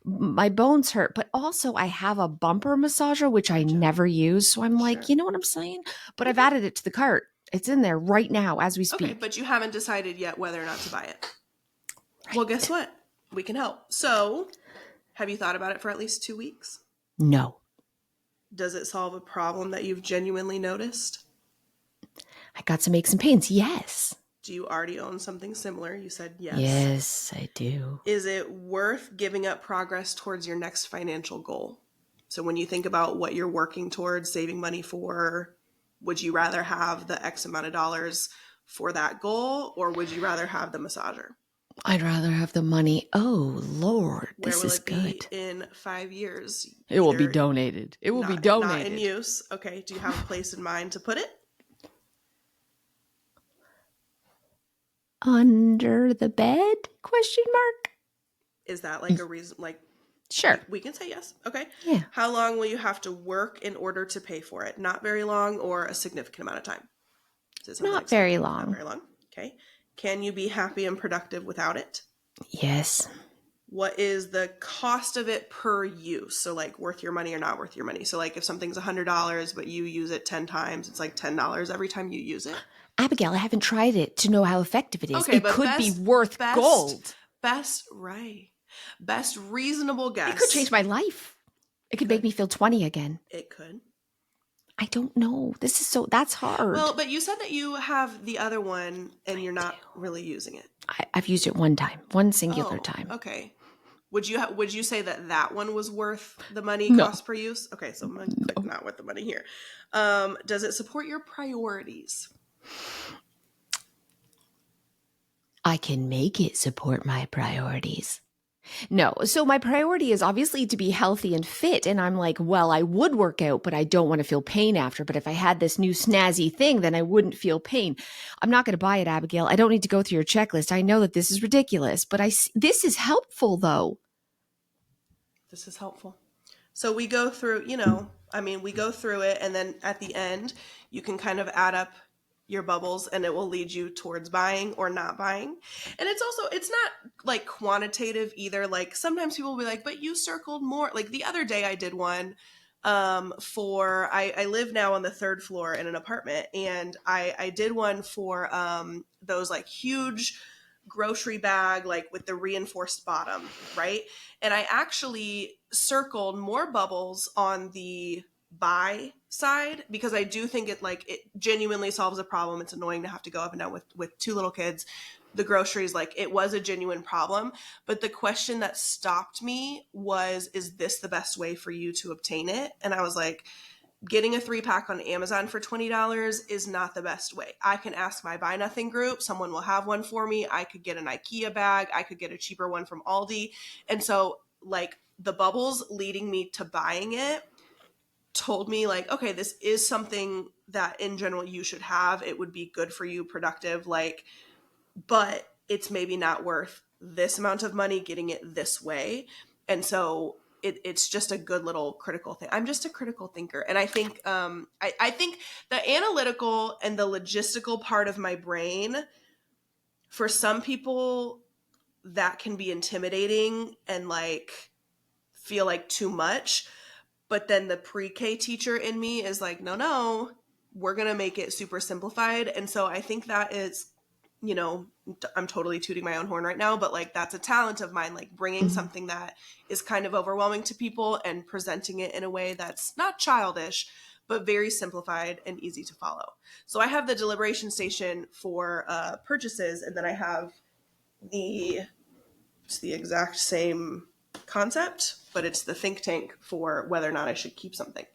Speaker 1: my bones hurt. But also I have a bumper massager which I
Speaker 2: Gotcha.
Speaker 1: never use. So I'm like,
Speaker 2: Sure.
Speaker 1: you know what I'm saying? But I've
Speaker 2: Okay.
Speaker 1: added it to the cart. It's in there right now as we
Speaker 2: Okay,
Speaker 1: speak.
Speaker 2: but you haven't decided yet whether or not to buy it. Well, guess
Speaker 1: Right.
Speaker 2: what? We can help. So, have you thought about it for at least 2 weeks?
Speaker 1: No.
Speaker 2: Does it solve a problem that you've genuinely noticed?
Speaker 1: I got some aches and pains. Yes.
Speaker 2: Do you already own something similar? You said yes.
Speaker 1: Yes, I do.
Speaker 2: Is it worth giving up progress towards your next financial goal? So when you think about what you're working towards, saving money for, would you rather have the X amount of dollars for that goal, or would you rather have the massager?
Speaker 1: I'd rather have the money. Oh, Lord,
Speaker 2: Where
Speaker 1: this
Speaker 2: will
Speaker 1: is
Speaker 2: it be
Speaker 1: good.
Speaker 2: in 5 years?
Speaker 1: It will be
Speaker 2: Either
Speaker 1: donated. It will be
Speaker 2: not in
Speaker 1: donated.
Speaker 2: use. Okay. Do you have a place in mind to put it?
Speaker 1: Under the bed? Question mark.
Speaker 2: Is that like a reason? Like
Speaker 1: Sure.
Speaker 2: we can say yes. Okay.
Speaker 1: Yeah.
Speaker 2: How long will you have to work in order to pay for it? Not very long, or a significant amount of time? Is it something
Speaker 1: Not
Speaker 2: like
Speaker 1: very
Speaker 2: not
Speaker 1: long.
Speaker 2: very long? Okay. Can you be happy and productive without it?
Speaker 1: Yes.
Speaker 2: What is the cost of it per use? So like worth your money or not worth your money. So like if something's $100 but you use it 10 times, it's like $10 every time you use it.
Speaker 1: Abigail, I haven't tried it to know how effective it is.
Speaker 2: Okay,
Speaker 1: It
Speaker 2: but
Speaker 1: could be worth gold.
Speaker 2: best, right. Best reasonable
Speaker 1: It could
Speaker 2: guess.
Speaker 1: change my life. It could make
Speaker 2: Could.
Speaker 1: me feel 20 again.
Speaker 2: It could.
Speaker 1: I don't know. That's hard.
Speaker 2: Well, but you said that you have the other one and
Speaker 1: I
Speaker 2: you're
Speaker 1: do.
Speaker 2: not really using it.
Speaker 1: I've used it one time, one singular
Speaker 2: Oh,
Speaker 1: time.
Speaker 2: okay. Would you say that that one was worth the money
Speaker 1: No,
Speaker 2: cost per use? Okay, so I'm gonna click
Speaker 1: no.
Speaker 2: not worth the money here. Does it support your priorities?
Speaker 1: I can make it support my priorities. No. So my priority is obviously to be healthy and fit. And I'm like, well, I would work out, but I don't want to feel pain after. But if I had this new snazzy thing, then I wouldn't feel pain. I'm not going to buy it, Abigail. I don't need to go through your checklist. I know that this is ridiculous, but this is helpful though.
Speaker 2: This is helpful. So we go through, we go through it, and then at the end, you can kind of add up your bubbles and it will lead you towards buying or not buying. And it's not like quantitative either. Like sometimes people will be like, but you circled more. Like the other day I did one I live now on the third floor in an apartment, and I did one for those like huge grocery bag, like with the reinforced bottom, right? And I actually circled more bubbles on the buy side because I do think it genuinely solves a problem. It's annoying to have to go up and down with two little kids. The groceries, like it was a genuine problem. But the question that stopped me was, is this the best way for you to obtain it? And I was like, getting a 3-pack on Amazon for $20 is not the best way. I can ask my Buy Nothing group. Someone will have one for me. I could get an IKEA bag. I could get a cheaper one from Aldi. And so like the bubbles leading me to buying it told me like, okay, this is something that in general you should have. It would be good for you, productive, like, but it's maybe not worth this amount of money getting it this way. And so it's just a good little critical thing. I'm just a critical thinker. And I think I think the analytical and the logistical part of my brain, for some people, that can be intimidating and like feel like too much. But then the pre-K teacher in me is like, no, we're going to make it super simplified. And so I think that is, I'm totally tooting my own horn right now, but like that's a talent of mine, like bringing
Speaker 1: Mhm.
Speaker 2: something that is kind of overwhelming to people and presenting it in a way that's not childish, but very simplified and easy to follow. So I have the deliberation station for purchases, and then I have it's the exact same concept, but it's the think tank for whether or not I should keep something.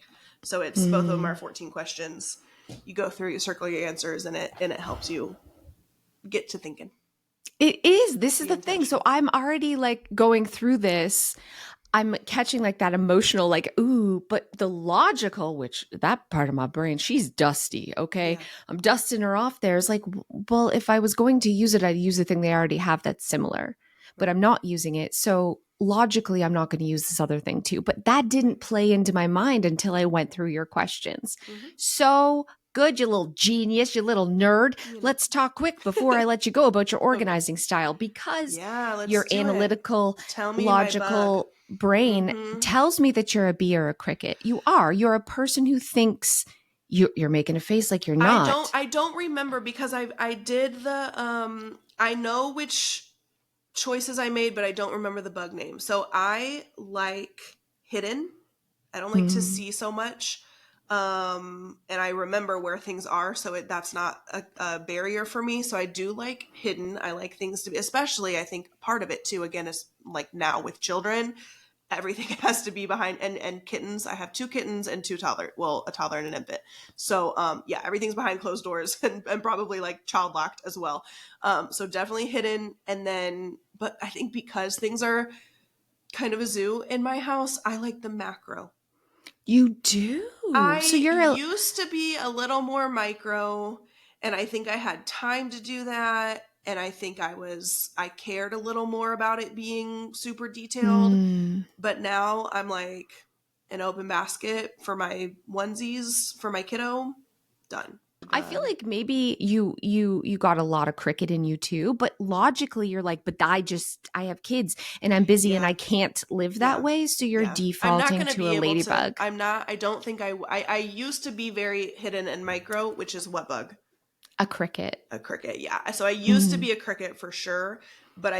Speaker 2: So it's both of them are 14 questions. You go through, you circle your answers, and it helps you get to thinking.
Speaker 1: It is. This is
Speaker 2: Be
Speaker 1: the thing. So
Speaker 2: intentional.
Speaker 1: I'm already like going through this. I'm catching like that emotional, like, ooh, but the logical, which that part of my brain, she's dusty. Okay.
Speaker 2: Yeah.
Speaker 1: I'm dusting her off there. It's like, well, if I was going to use it, I'd use the thing they already have that's similar, but
Speaker 2: Right.
Speaker 1: I'm not using it. So logically, I'm not going to use this other thing too. But that
Speaker 2: Right.
Speaker 1: didn't play into my mind until I went through your questions.
Speaker 2: Mm-hmm.
Speaker 1: So good, you little genius, you little nerd.
Speaker 2: You know.
Speaker 1: Let's talk quick before I let you go about your
Speaker 2: Okay.
Speaker 1: organizing style because
Speaker 2: Yeah, let's
Speaker 1: your
Speaker 2: do it.
Speaker 1: analytical,
Speaker 2: Tell me my bug.
Speaker 1: logical brain
Speaker 2: Mm-hmm.
Speaker 1: tells me that you're a bee or a cricket. You are. You're a person who thinks you're making a face like you're not.
Speaker 2: I don't remember because I did the I know which choices I made, but I don't remember the bug name. So I like hidden. I don't like to
Speaker 1: Mm.
Speaker 2: see so much. And I remember where things are, so that's not a barrier for me. So I do like hidden. I like things to be, especially I think part of it too, again, is like now with children, everything has to be behind, and kittens. I have 2 kittens and 2 toddler, well, a toddler and an infant. So yeah, everything's behind closed doors and probably like child locked as well. So definitely hidden. And then, but I think because things are kind of a zoo in my house, I like the macro.
Speaker 1: You do. So
Speaker 2: I
Speaker 1: you're a
Speaker 2: used to be a little more micro, and I think I had time to do that. And I think I cared a little more about it being super detailed.
Speaker 1: mm,
Speaker 2: But now I'm like an open basket for my onesies for my kiddo. Done.
Speaker 1: I feel
Speaker 2: Done.
Speaker 1: like maybe you got a lot of cricket in you too, but logically you're like, but I have kids and I'm busy and I
Speaker 2: Yeah.
Speaker 1: can't live that
Speaker 2: Yeah.
Speaker 1: way, so you're
Speaker 2: Yeah. I'm not
Speaker 1: defaulting
Speaker 2: going to
Speaker 1: to
Speaker 2: be
Speaker 1: a
Speaker 2: able to,
Speaker 1: ladybug,
Speaker 2: I don't think I used to be very hidden and micro, which is what bug?
Speaker 1: a cricket.
Speaker 2: A cricket, yeah. So I used to
Speaker 1: Mm.
Speaker 2: be a cricket for sure, but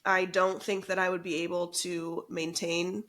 Speaker 2: I don't think that I would be able to maintain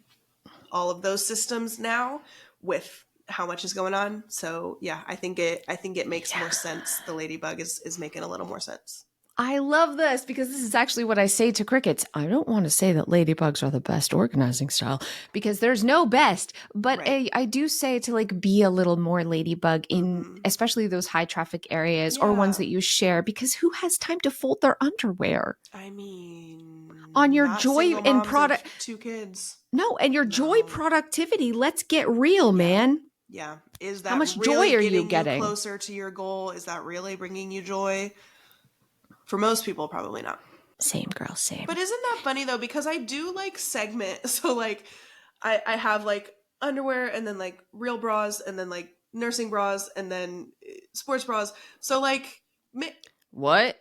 Speaker 2: all of those systems now with how much is going on. So yeah, I think it makes more sense. The ladybug is making a little more sense.
Speaker 1: I love this because this is actually what I say to crickets. I don't want to say that ladybugs are the best organizing style because there's no best, but
Speaker 2: Right.
Speaker 1: I do say to like be a little more ladybug in
Speaker 2: Mm-hmm.
Speaker 1: especially those high traffic areas or ones
Speaker 2: Yeah.
Speaker 1: that you share because who has time to fold their underwear
Speaker 2: I
Speaker 1: on
Speaker 2: mean,
Speaker 1: your
Speaker 2: not
Speaker 1: joy
Speaker 2: single
Speaker 1: and
Speaker 2: moms of
Speaker 1: product?
Speaker 2: 2 kids.
Speaker 1: No, and your joy
Speaker 2: No.
Speaker 1: productivity. Let's get real,
Speaker 2: Yeah.
Speaker 1: man.
Speaker 2: Yeah. Is
Speaker 1: How
Speaker 2: that
Speaker 1: much
Speaker 2: really
Speaker 1: joy are you
Speaker 2: getting you
Speaker 1: getting?
Speaker 2: closer to your goal? Is that really bringing you joy? For most people, probably not.
Speaker 1: Same, girl, same.
Speaker 2: But isn't that funny though? Because I do like segment. So like I have like underwear and then like real bras and then like nursing bras and then sports bras. So like
Speaker 1: What?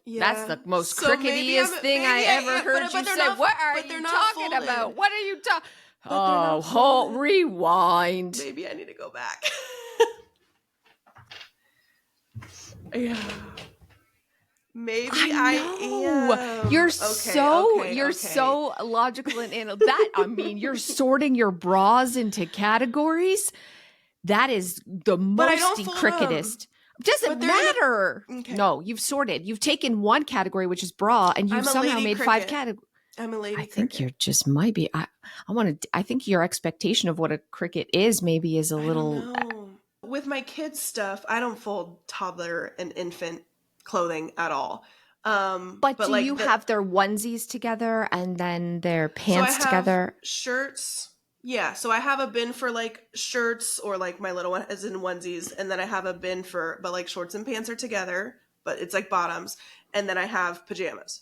Speaker 1: That's
Speaker 2: yeah.
Speaker 1: the most
Speaker 2: So maybe
Speaker 1: cricketiest thing I ever heard you
Speaker 2: but they're
Speaker 1: say.
Speaker 2: not
Speaker 1: What are
Speaker 2: but they're
Speaker 1: you
Speaker 2: not
Speaker 1: talking
Speaker 2: folded.
Speaker 1: about? What are you talking?
Speaker 2: But they're
Speaker 1: Oh,
Speaker 2: not folded.
Speaker 1: rewind.
Speaker 2: Maybe I need to go back. Yeah. Maybe
Speaker 1: I
Speaker 2: I
Speaker 1: know.
Speaker 2: am.
Speaker 1: You're
Speaker 2: Okay.
Speaker 1: so logical and that I mean, you're sorting your bras into categories. That is the
Speaker 2: But I
Speaker 1: most
Speaker 2: don't fold them.
Speaker 1: cricketest. Doesn't
Speaker 2: But they're in
Speaker 1: matter.
Speaker 2: a okay.
Speaker 1: No, you've sorted. You've taken one category, which is bra, and you've
Speaker 2: I'm a
Speaker 1: somehow
Speaker 2: lady
Speaker 1: made five
Speaker 2: cricket.
Speaker 1: categories.
Speaker 2: I'm a
Speaker 1: I
Speaker 2: lady
Speaker 1: think you're
Speaker 2: cricket.
Speaker 1: just might be. I think your expectation of what a cricket is maybe is a
Speaker 2: I don't
Speaker 1: little.
Speaker 2: know. With my kids' stuff, I don't fold toddler and infant clothing at all.
Speaker 1: But
Speaker 2: But
Speaker 1: do you
Speaker 2: like
Speaker 1: have their onesies together and then their
Speaker 2: so I
Speaker 1: pants
Speaker 2: have
Speaker 1: together?
Speaker 2: shirts. Yeah, so I have a bin for like shirts or like my little one is in onesies, and then I have a bin for but like shorts and pants are together, but it's like bottoms, and then I have pajamas.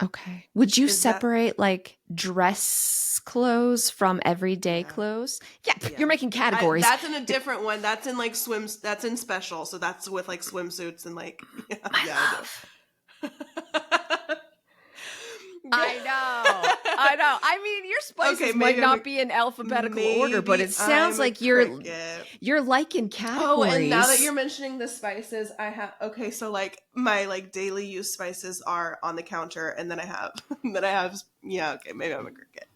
Speaker 1: Okay. Would you
Speaker 2: Is that
Speaker 1: separate like dress clothes from everyday
Speaker 2: yeah.
Speaker 1: clothes? Yeah,
Speaker 2: Yeah.
Speaker 1: you're making categories.
Speaker 2: That's in a different one. That's in like swims. That's in special. So that's with like swimsuits and like yeah,
Speaker 1: My
Speaker 2: yeah,
Speaker 1: love.
Speaker 2: I do.
Speaker 1: I know. I know. I mean, your
Speaker 2: Okay,
Speaker 1: spices might not be in alphabetical order, but
Speaker 2: maybe
Speaker 1: it sounds
Speaker 2: I'm a
Speaker 1: like
Speaker 2: cricket.
Speaker 1: you're liking
Speaker 2: Oh, and now that
Speaker 1: categories.
Speaker 2: you're mentioning the spices, I have okay. So like my like daily use spices are on the counter, and then I have then I have yeah. Okay, maybe I'm a cricket.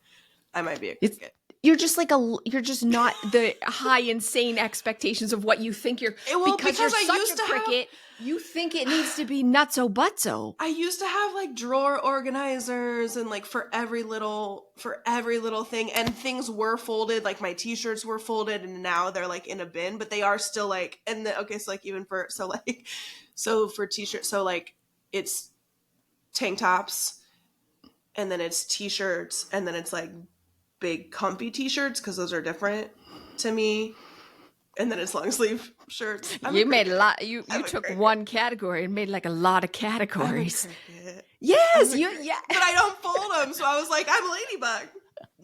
Speaker 2: I might be a
Speaker 1: It's
Speaker 2: cricket.
Speaker 1: you're just not the high insane expectations of what you think you're
Speaker 2: Well,
Speaker 1: because you're
Speaker 2: because I
Speaker 1: such
Speaker 2: used
Speaker 1: a
Speaker 2: to have
Speaker 1: cricket, you think it needs to be nutso butso.
Speaker 2: I used to have like drawer organizers and like for every little thing, and things were folded, like my t-shirts were folded and now they're like in a bin, but they are still like okay, so like even for so like so for t-shirts, so like it's tank tops and then it's t-shirts and then it's like big comfy t-shirts because those are different to me, and then it's long sleeve shirts. I'm a
Speaker 1: You made a
Speaker 2: cricket.
Speaker 1: lot. You
Speaker 2: I'm a
Speaker 1: took
Speaker 2: cricket.
Speaker 1: one category and made like a lot of
Speaker 2: I'm a
Speaker 1: categories.
Speaker 2: cricket. I'm
Speaker 1: Yes,
Speaker 2: a
Speaker 1: you.
Speaker 2: cricket.
Speaker 1: Yeah.
Speaker 2: But I don't fold them, so I was like, I'm a ladybug.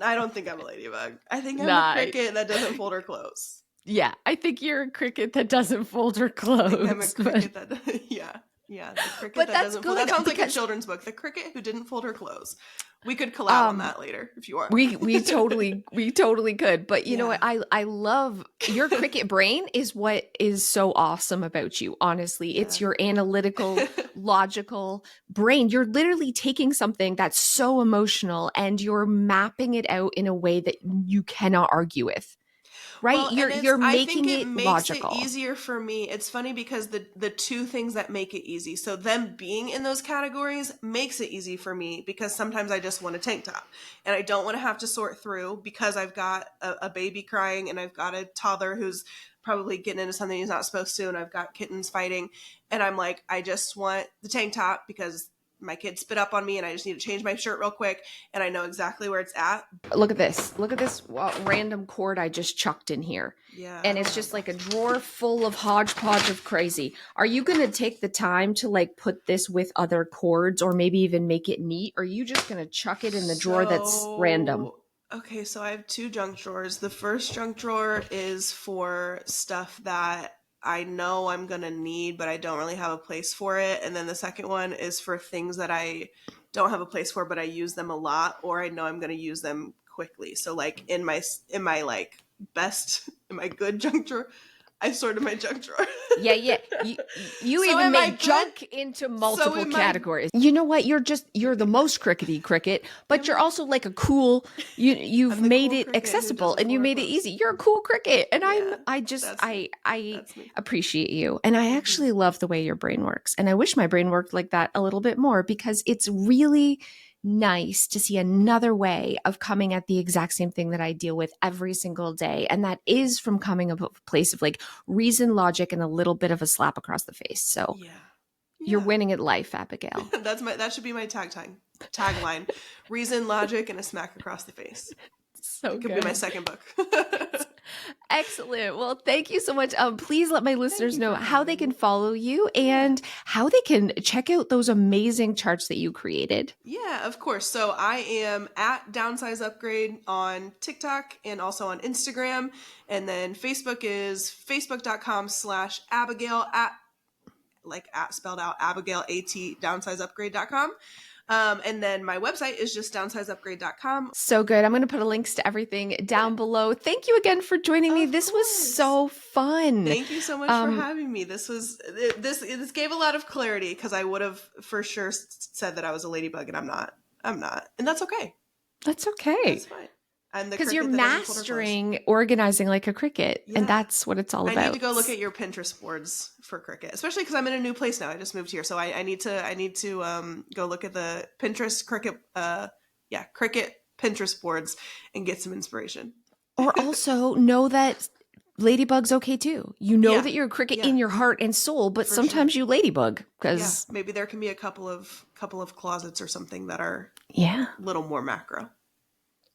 Speaker 2: I don't think I'm a ladybug. I think I'm a
Speaker 1: Nah.
Speaker 2: cricket that doesn't fold her clothes.
Speaker 1: Yeah, I think you're a cricket that doesn't fold her
Speaker 2: I think I'm a
Speaker 1: clothes,
Speaker 2: cricket that yeah. Yeah, the cricket
Speaker 1: but
Speaker 2: that
Speaker 1: that's
Speaker 2: doesn't fold. That
Speaker 1: good
Speaker 2: sounds like a
Speaker 1: because
Speaker 2: children's book. The cricket who didn't fold her clothes. We could collab on
Speaker 1: um
Speaker 2: that later if you want.
Speaker 1: we totally could. But you know
Speaker 2: Yeah.
Speaker 1: what? I love your cricket brain is what is so awesome about you. Honestly,
Speaker 2: Yeah.
Speaker 1: it's your analytical, logical brain. You're literally taking something that's so emotional and you're mapping it out in a way that you cannot argue with. Right?
Speaker 2: Well, and
Speaker 1: You're
Speaker 2: I think
Speaker 1: making
Speaker 2: it
Speaker 1: it
Speaker 2: makes it
Speaker 1: logical.
Speaker 2: easier for me. It's funny because the two things that make it easy. So them being in those categories makes it easy for me because sometimes I just want a tank top and I don't want to have to sort through because I've got a baby crying and I've got a toddler who's probably getting into something he's not supposed to, and I've got kittens fighting, and I'm like, I just want the tank top because my kid spit up on me and I just need to change my shirt real quick and I know exactly where it's at.
Speaker 1: Look at this. Look at this random cord I just chucked in here.
Speaker 2: Yeah, I
Speaker 1: And
Speaker 2: don't
Speaker 1: it's
Speaker 2: have
Speaker 1: just like a
Speaker 2: that.
Speaker 1: drawer full of hodgepodge of crazy. Are you going to take the time to like put this with other cords or maybe even make it neat? Or are you just going to chuck it in the drawer that's random?
Speaker 2: Okay, so I have two junk drawers. The first junk drawer is for stuff that I know I'm going to need, but I don't really have a place for it. And then the second one is for things that I don't have a place for, but I use them a lot, or I know I'm going to use them quickly. So like in my like best, in my good junk drawer, I sorted my junk drawer.
Speaker 1: Yeah, yeah. You
Speaker 2: So
Speaker 1: even
Speaker 2: am I
Speaker 1: made
Speaker 2: good?
Speaker 1: junk into
Speaker 2: So
Speaker 1: multiple
Speaker 2: am I?
Speaker 1: categories. You know what? You're the most crickety cricket, but
Speaker 2: Am
Speaker 1: you're
Speaker 2: I?
Speaker 1: also like a cool you've
Speaker 2: I'm the
Speaker 1: made
Speaker 2: cool
Speaker 1: it
Speaker 2: cricket who
Speaker 1: accessible
Speaker 2: doesn't
Speaker 1: and
Speaker 2: pull
Speaker 1: you
Speaker 2: her
Speaker 1: made it
Speaker 2: clothes.
Speaker 1: easy. You're a cool cricket. And
Speaker 2: Yeah,
Speaker 1: I just
Speaker 2: that's me.
Speaker 1: I
Speaker 2: That's me.
Speaker 1: appreciate you. And I
Speaker 2: Hmm.
Speaker 1: actually love the way your brain works. And I wish my brain worked like that a little bit more because it's really nice to see another way of coming at the exact same thing that I deal with every single day. And that is from coming up a place of like reason, logic, and a little bit of a slap across the face. So
Speaker 2: Yeah.
Speaker 1: you're
Speaker 2: Yeah.
Speaker 1: winning at life, Abigail.
Speaker 2: That should be my tagline. Reason, logic, and a smack across the face.
Speaker 1: So
Speaker 2: It could be my
Speaker 1: good.
Speaker 2: second book.
Speaker 1: Excellent. Well, thank you so much. Please let my
Speaker 2: Thank
Speaker 1: listeners
Speaker 2: you
Speaker 1: know
Speaker 2: for
Speaker 1: how they
Speaker 2: having
Speaker 1: can
Speaker 2: me.
Speaker 1: follow you
Speaker 2: Yeah.
Speaker 1: and how they can check out those amazing charts that you created.
Speaker 2: Yeah, of course. So I am at Downsize Upgrade on TikTok and also on Instagram. And then Facebook is facebook.com/Abigail at spelled out Abigail at downsizeupgrade.com. And then my website is just downsizeupgrade.com.
Speaker 1: So good. I'm going to put links to everything
Speaker 2: Yeah,
Speaker 1: down below. Thank you again for joining me.
Speaker 2: of
Speaker 1: This was
Speaker 2: course.
Speaker 1: so fun.
Speaker 2: Thank you so much for
Speaker 1: Um,
Speaker 2: having me. This gave a lot of clarity because I would have for sure said that I was a ladybug and I'm not. I'm not. And that's okay.
Speaker 1: that's okay.
Speaker 2: That's fine. I'm the
Speaker 1: Because you're
Speaker 2: cricket that doesn't pull her clothes.
Speaker 1: mastering organizing like a cricket, and
Speaker 2: Yeah.
Speaker 1: that's what it's all
Speaker 2: I need to
Speaker 1: about.
Speaker 2: go look at your Pinterest boards for cricket, especially because I'm in a new place now. I just moved here, so I need to go look at the Pinterest cricket cricket Pinterest boards and get some inspiration.
Speaker 1: Or also know that ladybug's okay too. You know
Speaker 2: Yeah,
Speaker 1: that you're a cricket
Speaker 2: yeah,
Speaker 1: in your heart and soul, but
Speaker 2: for sure.
Speaker 1: sometimes you ladybug
Speaker 2: Yeah,
Speaker 1: because
Speaker 2: maybe there can be a couple of closets or something that are
Speaker 1: yeah.
Speaker 2: a little more macro.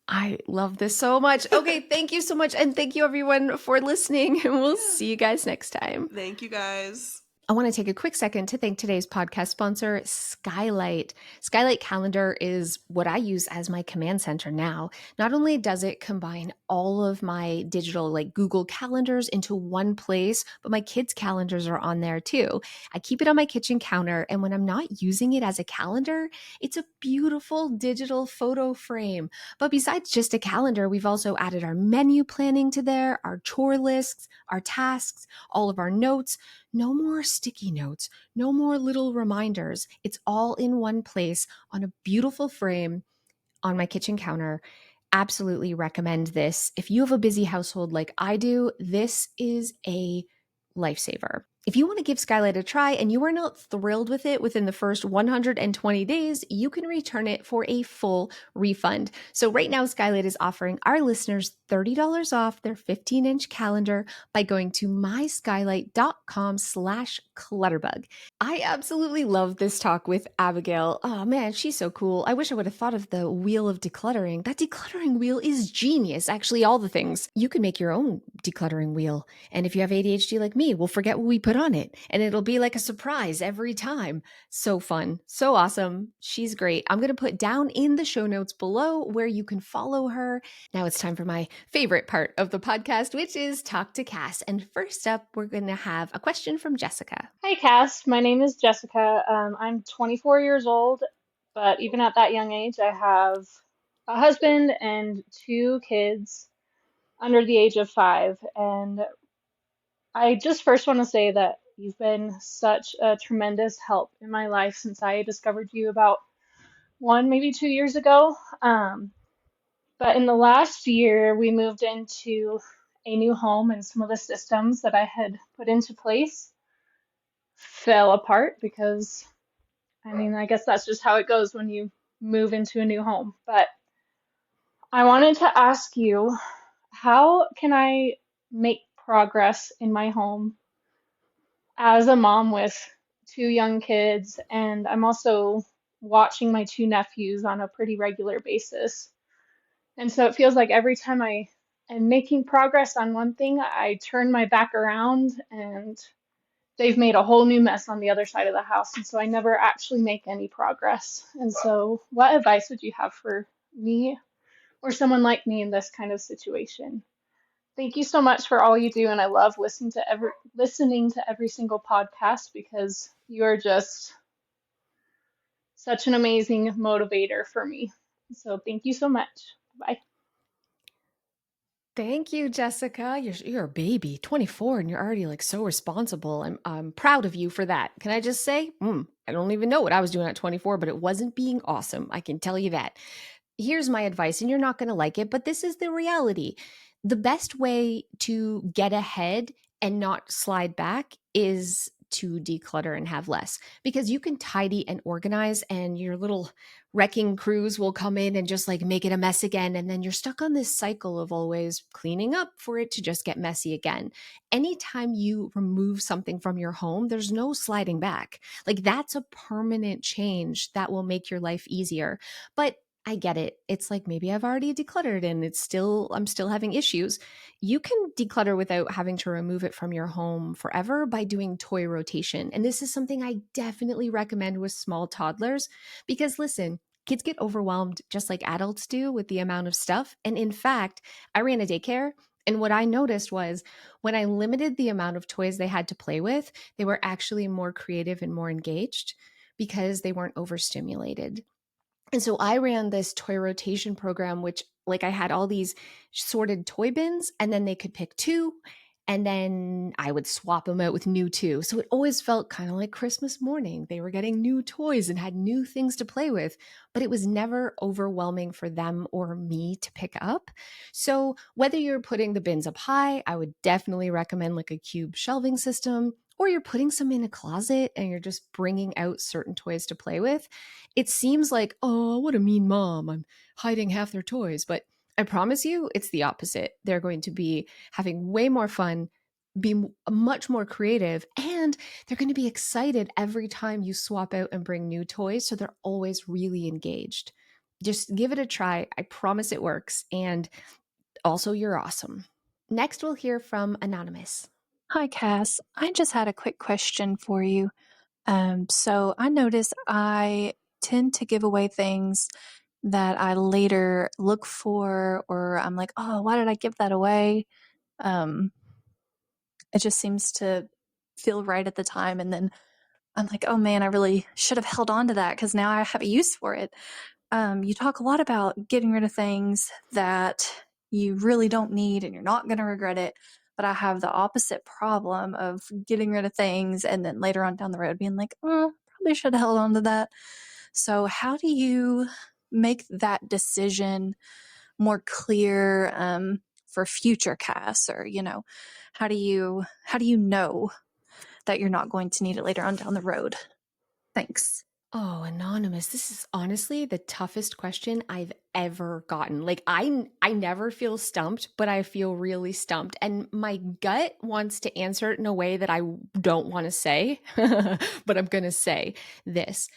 Speaker 1: I love this so much. Okay, thank you so much. And thank you everyone for listening. And we'll
Speaker 2: Yeah.
Speaker 1: see you guys next time.
Speaker 2: Thank you guys.
Speaker 1: I want to take a quick second to thank today's podcast sponsor, Skylight. Skylight Calendar is what I use as my command center now. Not only does it combine all of my digital, like Google calendars, into one place, but my kids' calendars are on there too. I keep it on my kitchen counter, and when I'm not using it as a calendar, it's a beautiful digital photo frame. But besides just a calendar, we've also added our menu planning to there, our chore lists, our tasks, all of our notes. No more sticky notes, no more little reminders. It's all in one place on a beautiful frame on my kitchen counter. Absolutely recommend this. If you have a busy household like I do, this is a lifesaver. If you want to give Skylight a try and you are not thrilled with it within the first 120 days, you can return it for a full refund. So right now, Skylight is offering our listeners $30 off their 15-inch calendar by going to myskylight.com/clutterbug. I absolutely love this talk with Abigail. Oh man, she's so cool. I wish I would have thought of the wheel of decluttering. That decluttering wheel is genius. Actually, all the things. You can make your own decluttering wheel. And if you have ADHD like me, we'll forget what we put on it. And it'll be like a surprise every time. So fun. So awesome. She's great. I'm going to put down in the show notes below where you can follow her. Now it's time for my favorite part of the podcast, which is Talk to Cass. And first up, we're going to have a question from Jessica.
Speaker 3: Hi, Cass. My name is Jessica. I'm 24 years old, but even at that young age, I have a husband and two kids under the age of 5. And I just first want to say that you've been such a tremendous help in my life since I discovered you about 1, maybe 2 years ago. But in the last year, we moved into a new home, and some of the systems that I had put into place fell apart because I mean, I guess that's just how it goes when you move into a new home. But I wanted to ask you, how can I make progress in my home as a mom with two young kids? And I'm also watching my two nephews on a pretty regular basis. And so it feels like every time I am making progress on one thing, I turn my back around and they've made a whole new mess on the other side of the house, and so I never actually make any progress. And so, what advice would you have for me or someone like me in this kind of situation? Thank you so much for all you do, and I love listening to every single podcast because you are just such an amazing motivator for me. So, thank you so much. Bye.
Speaker 1: Thank you, Jessica. You're a baby, 24, and you're already like so responsible. I'm proud of you for that. Can I just say, I don't even know what I was doing at 24, but it wasn't being awesome. I can tell you that. Here's my advice, and you're not going to like it, but this is the reality. The best way to get ahead and not slide back is to declutter and have less, because you can tidy and organize, and your little wrecking crews will come in and just like make it a mess again. And then you're stuck on this cycle of always cleaning up for it to just get messy again. Anytime you remove something from your home, there's no sliding back. Like, that's a permanent change that will make your life easier. But I get it. It's like maybe I've already decluttered and I'm still having issues. You can declutter without having to remove it from your home forever by doing toy rotation. And this is something I definitely recommend with small toddlers, because listen, kids get overwhelmed just like adults do with the amount of stuff. And in fact, I ran a daycare, and what I noticed was when I limited the amount of toys they had to play with, they were actually more creative and more engaged because they weren't overstimulated. And so I ran this toy rotation program, which, like, I had all these sorted toy bins, and then they could pick two, and then I would swap them out with new two. So it always felt kind of like Christmas morning. They were getting new toys and had new things to play with, but it was never overwhelming for them or me to pick up. So whether you're putting the bins up high, I would definitely recommend like a cube shelving system, or you're putting some in a closet and you're just bringing out certain toys to play with. It seems like, oh, what a mean mom. I'm hiding half their toys. But I promise you, it's the opposite. They're going to be having way more fun, much more creative, and they're going to be excited every time you swap out and bring new toys. So they're always really engaged. Just give it a try. I promise it works. And also, you're awesome. Next, we'll hear from Anonymous.
Speaker 4: Hi, Cass. I just had a quick question for you. So I notice I tend to give away things that I later look for, or I'm like, oh, why did I give that away? Um, it just seems to feel right at the time. And then I'm like, oh man, I really should have held on to that because now I have a use for it. You talk a lot about getting rid of things that you really don't need and you're not going to regret it. But I have the opposite problem of getting rid of things and then later on down the road being like, oh, probably should have held on to that. So how do you make that decision more clear for future casts? Or, how do you know that you're not going to need it later on down the road? Thanks.
Speaker 1: Oh, Anonymous, this is honestly the toughest question I've ever gotten. Like, I never feel stumped, but I feel really stumped. And my gut wants to answer it in a way that I don't want to say, but I'm going to say this.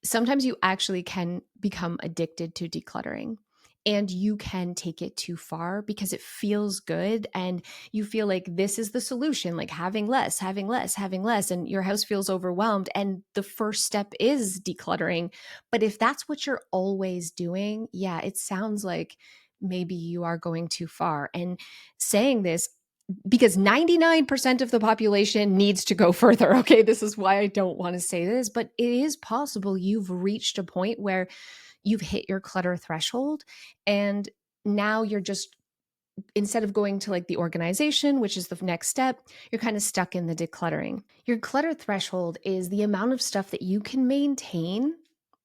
Speaker 1: Sometimes you actually can become addicted to decluttering, and you can take it too far because it feels good and you feel like this is the solution, like having less, having less, having less, and your house feels overwhelmed. And the first step is decluttering. But if that's what you're always doing, yeah, it sounds like maybe you are going too far. And saying this, because 99% of the population needs to go further. Okay, this is why I don't want to say this, but it is possible you've reached a point where you've hit your clutter threshold, and now you're just, instead of going to like the organization, which is the next step, you're kind of stuck in the decluttering. Your clutter threshold is the amount of stuff that you can maintain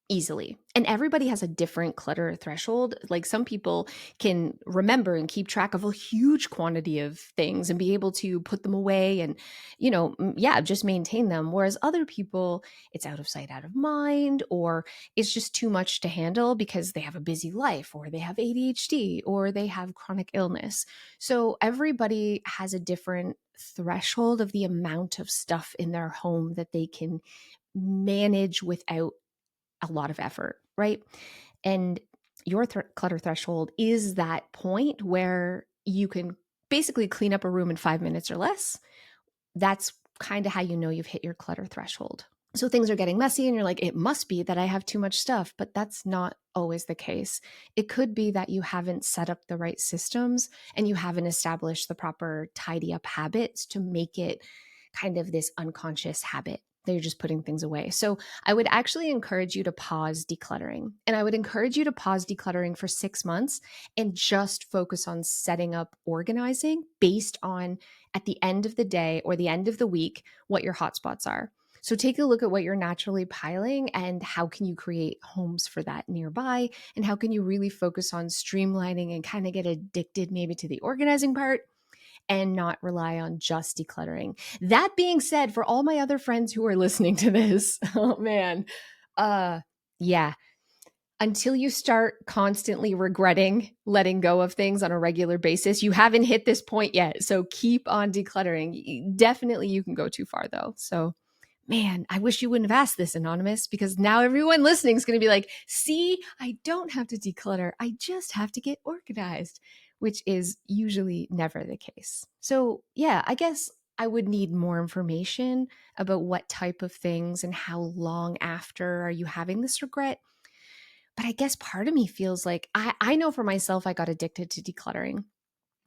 Speaker 1: easily. And everybody has a different clutter threshold. Like, some people can remember and keep track of a huge quantity of things and be able to put them away and, yeah, just maintain them. Whereas other people, it's out of sight, out of mind, or it's just too much to handle because they have a busy life, or they have ADHD, or they have chronic illness. So everybody has a different threshold of the amount of stuff in their home that they can manage without a lot of effort, right? And your clutter threshold is that point where you can basically clean up a room in 5 minutes or less. That's kind of how you know you've hit your clutter threshold. So things are getting messy and you're like, it must be that I have too much stuff, but that's not always the case. It could be that you haven't set up the right systems and you haven't established the proper tidy up habits to make it kind of this unconscious habit. that you're just putting things away. So I would actually encourage you to pause decluttering. And I would encourage you to pause decluttering for 6 months and just focus on setting up organizing based on, at the end of the day or the end of the week, what your hotspots are. So take a look at what you're naturally piling and how can you create homes for that nearby, and how can you really focus on streamlining and kind of get addicted maybe to the organizing part and not rely on just decluttering. That being said, for all my other friends who are listening to this, oh man, yeah, until you start constantly regretting letting go of things on a regular basis, you haven't hit this point yet. So keep on decluttering. Definitely you can go too far though. So man, I wish you wouldn't have asked this, Anonymous, because now everyone listening is going to be like, see, I don't have to declutter. I just have to get organized, which is usually never the case. So, yeah, I guess I would need more information about what type of things and how long after are you having this regret. But I guess part of me feels like I know for myself, I got addicted to decluttering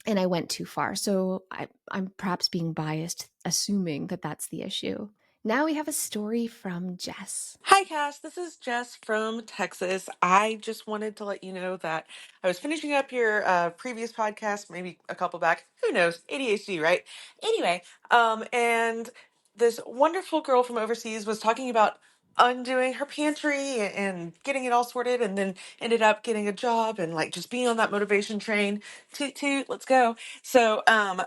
Speaker 1: and I went too far. So I'm perhaps being biased, assuming that that's the issue. Now we have a story from Jess.
Speaker 5: Hi, Cass. This is Jess from Texas. I just wanted to let you know that I was finishing up your previous podcast, maybe a couple back. Who knows? ADHD, right? Anyway, and this wonderful girl from overseas was talking about undoing her pantry and getting it all sorted, and then ended up getting a job and like just being on that motivation train. Toot toot, let's go. So,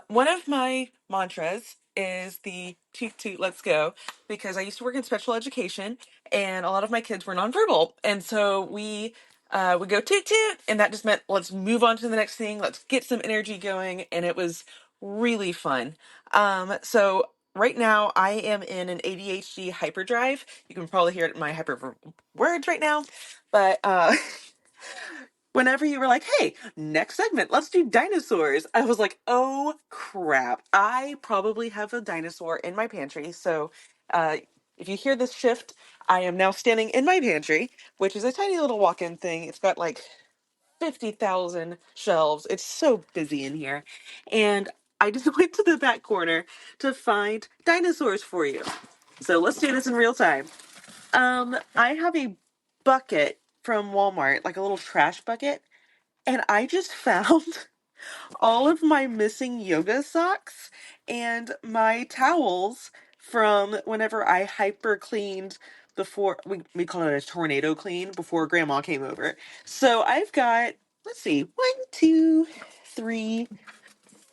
Speaker 5: one of my mantras is the toot toot, let's go, because I used to work in special education and a lot of my kids were nonverbal. And so we would go toot toot, and that just meant let's move on to the next thing, let's get some energy going. And it was really fun. So right now I am in an ADHD hyperdrive. You can probably hear it in my hyper words right now. But whenever you were like, hey, next segment, let's do dinosaurs, I was like, oh crap, I probably have a dinosaur in my pantry. So if you hear this shift, I am now standing in my pantry, which is a tiny little walk-in thing. It's got like 50,000 shelves. It's so busy in here. And I just went to the back corner to find dinosaurs for you. So let's do this in real time. I have a bucket from Walmart, like a little trash bucket, and I just found all of my missing yoga socks and my towels from whenever I hyper cleaned before. We call it a tornado clean before grandma came over. So I've got, let's see,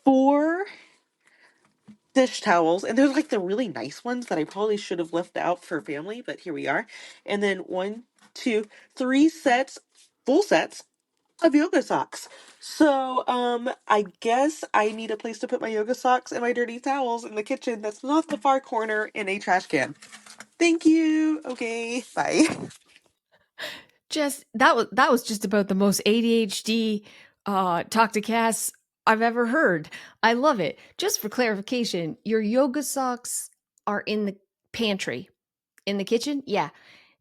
Speaker 5: 4 dish towels, and they're like the really nice ones that I probably should have left out for family, but here we are. And then 1, 2, 3 sets, full sets of yoga socks. So, I guess I need a place to put my yoga socks and my dirty towels in the kitchen that's not the far corner in a trash can. Thank you. Okay, bye.
Speaker 1: Just that was just about the most ADHD talk to Cass I've ever heard. I love it. Just for clarification, your yoga socks are in the pantry, in the kitchen? Yeah.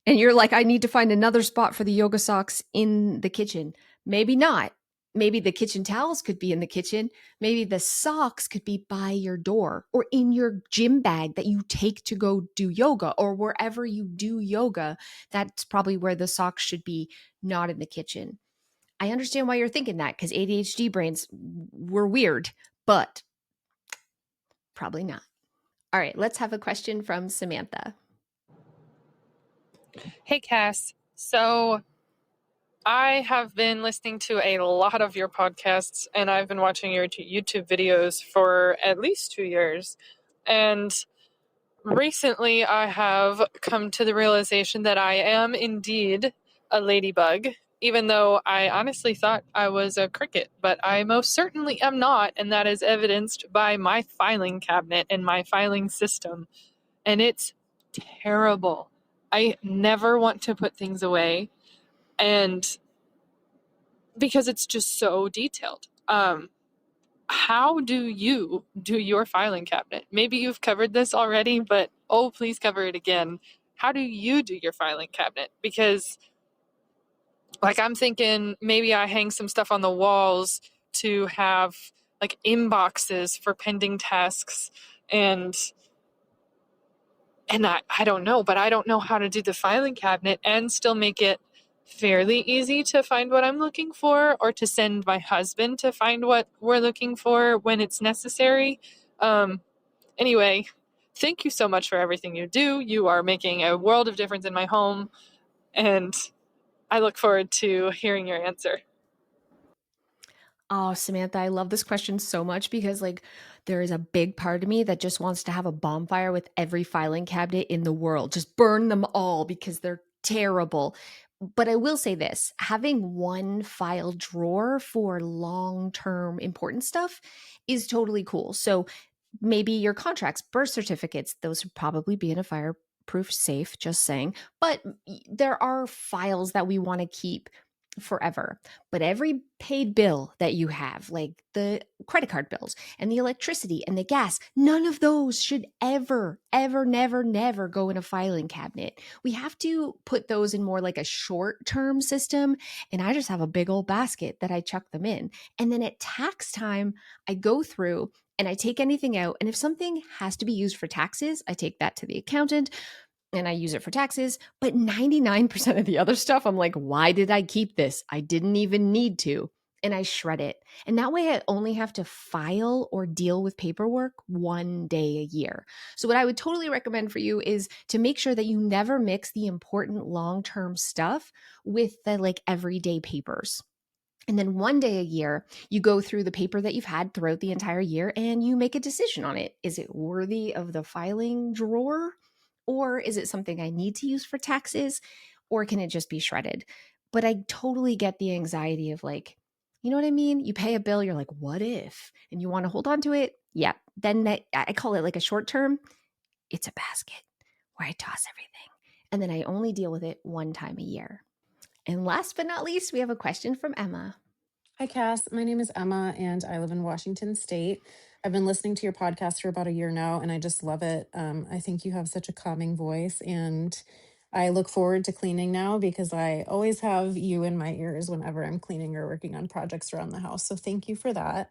Speaker 1: And you're like, I need to find another spot for the yoga socks in the kitchen. Maybe not. Maybe the kitchen towels could be in the kitchen. Maybe the socks could be by your door or in your gym bag that you take to go do yoga, or wherever you do yoga. That's probably where the socks should be, not in the kitchen. I understand why you're thinking that, because ADHD brains were weird, but probably not. All right, let's have a question from Samantha.
Speaker 6: Hey, Cass. So I have been listening to a lot of your podcasts, and I've been watching your YouTube videos for at least 2 years. And recently I have come to the realization that I am indeed a ladybug, even though I honestly thought I was a cricket, but I most certainly am not, and that is evidenced by my filing cabinet and my filing system. And it's terrible. I never want to put things away, and because it's just so detailed. How do you do your filing cabinet? Maybe you've covered this already, but oh, please cover it again. How do you do your filing cabinet? Because like I'm thinking maybe I hang some stuff on the walls to have like inboxes for pending tasks, and And I don't know, but I don't know how to do the filing cabinet and still make it fairly easy to find what I'm looking for, or to send my husband to find what we're looking for when it's necessary. Anyway, thank you so much for everything you do. You are making a world of difference in my home, and I look forward to hearing your answer.
Speaker 1: Oh, Samantha, I love this question so much because, like, there is a big part of me that just wants to have a bonfire with every filing cabinet in the world. Just burn them all because they're terrible. But I will say this, having one file drawer for long term important stuff is totally cool. So maybe your contracts, birth certificates, those would probably be in a fireproof safe, just saying. But there are files that we want to keep forever. But every paid bill that you have, like the credit card bills and the electricity and the gas, none of those should ever, never go in a filing cabinet. We have to put those in more like a short term system. And I just have a big old basket that I chuck them in. And then at tax time, I go through and I take anything out. And if something has to be used for taxes, I take that to the accountant and I use it for taxes. But 99% of the other stuff, I'm like, why did I keep this? I didn't even need to. And I shred it. And that way I only have to file or deal with paperwork one day a year. So, what I would totally recommend for you is to make sure that you never mix the important long term stuff with the like everyday papers. And then one day a year, you go through the paper that you've had throughout the entire year and you make a decision on it. Is it worthy of the filing drawer? Or is it something I need to use for taxes? Or can it just be shredded? But I totally get the anxiety of like, you know what I mean? You pay a bill, you're like, what if? And you want to hold on to it. Yeah. Then I call it like a short term. It's a basket where I toss everything. And then I only deal with it one time a year. And last but not least, we have a question from Emma.
Speaker 7: Hi, Cass. My name is Emma, and I live in Washington State. I've been listening to your podcast for about a year now, and I just love it. I think you have such a calming voice, and I look forward to cleaning now because I always have you in my ears whenever I'm cleaning or working on projects around the house. So thank you for that.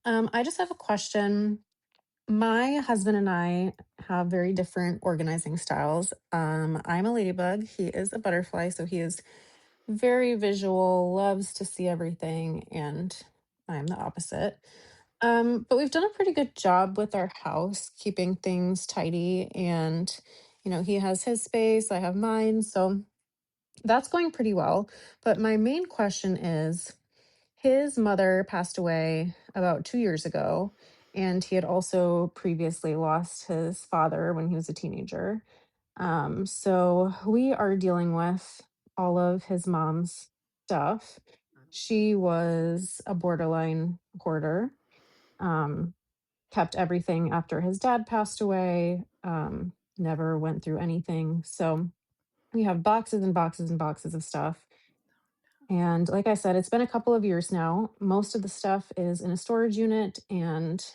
Speaker 7: I just have a question. My husband and I have very different organizing styles. I'm a ladybug. He is a butterfly, so he is very visual, loves to see everything, and I'm the opposite. But we've done a pretty good job with our house, keeping things tidy. And, he has his space, I have mine. So that's going pretty well. But my main question is his mother passed away about 2 years ago. And he had also previously lost his father when he was a teenager. So we are dealing with all of his mom's stuff. She was a borderline hoarder, um, kept everything after his dad passed away, never went through anything. So we have boxes and boxes and boxes of stuff. And like I said, it's been a couple of years now. Most of the stuff is in a storage unit, and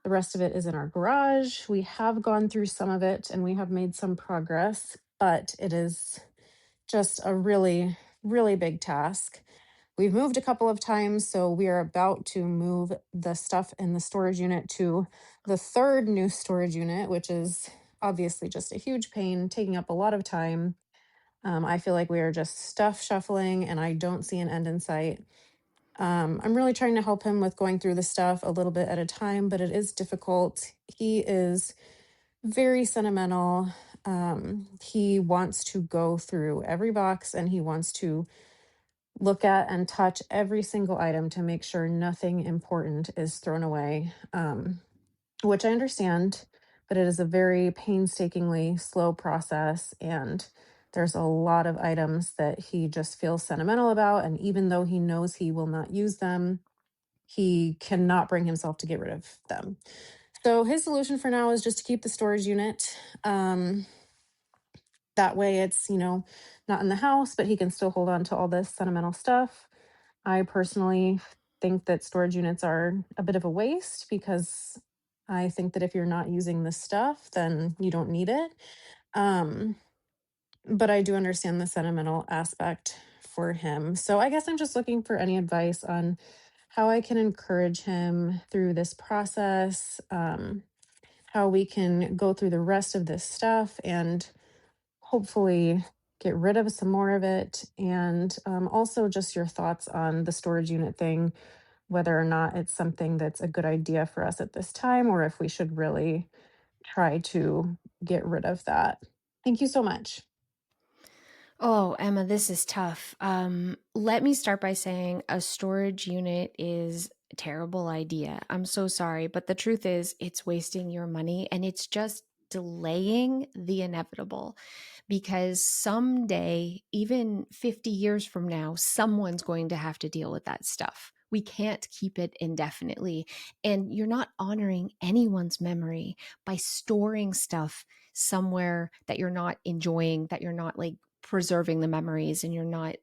Speaker 7: the rest of it is in our garage. We have gone through some of it and we have made some progress, but it is just a really, really big task. We've moved a couple of times, so we are about to move the stuff in the storage unit to the third new storage unit, which is obviously just a huge pain, taking up a lot of time. I feel like we are just stuff shuffling and I don't see an end in sight. I'm really trying to help him with going through the stuff a little bit at a time, but it is difficult. He is very sentimental. He wants to go through every box and he wants to look at and touch every single item to make sure nothing important is thrown away, which I understand, but it is a very painstakingly slow process. And there's a lot of items that he just feels sentimental about. And even though he knows he will not use them, he cannot bring himself to get rid of them. So his solution for now is just to keep the storage unit. That way it's, not in the house, but he can still hold on to all this sentimental stuff. I personally think that storage units are a bit of a waste because I think that if you're not using this stuff, then you don't need it. But I do understand the sentimental aspect for him. So I guess I'm just looking for any advice on how I can encourage him through this process. how we can go through the rest of this stuff and hopefully get rid of some more of it. And also just your thoughts on the storage unit thing, whether or not it's something that's a good idea for us at this time, or if we should really try to get rid of that. Thank you so much.
Speaker 1: Oh, Emma, this is tough. Let me start by saying a storage unit is a terrible idea. I'm so sorry, but the truth is, it's wasting your money and it's just delaying the inevitable because someday, even 50 years from now, someone's going to have to deal with that stuff. We can't keep it indefinitely. And you're not honoring anyone's memory by storing stuff somewhere that you're not enjoying, that you're not like preserving the memories and you're not,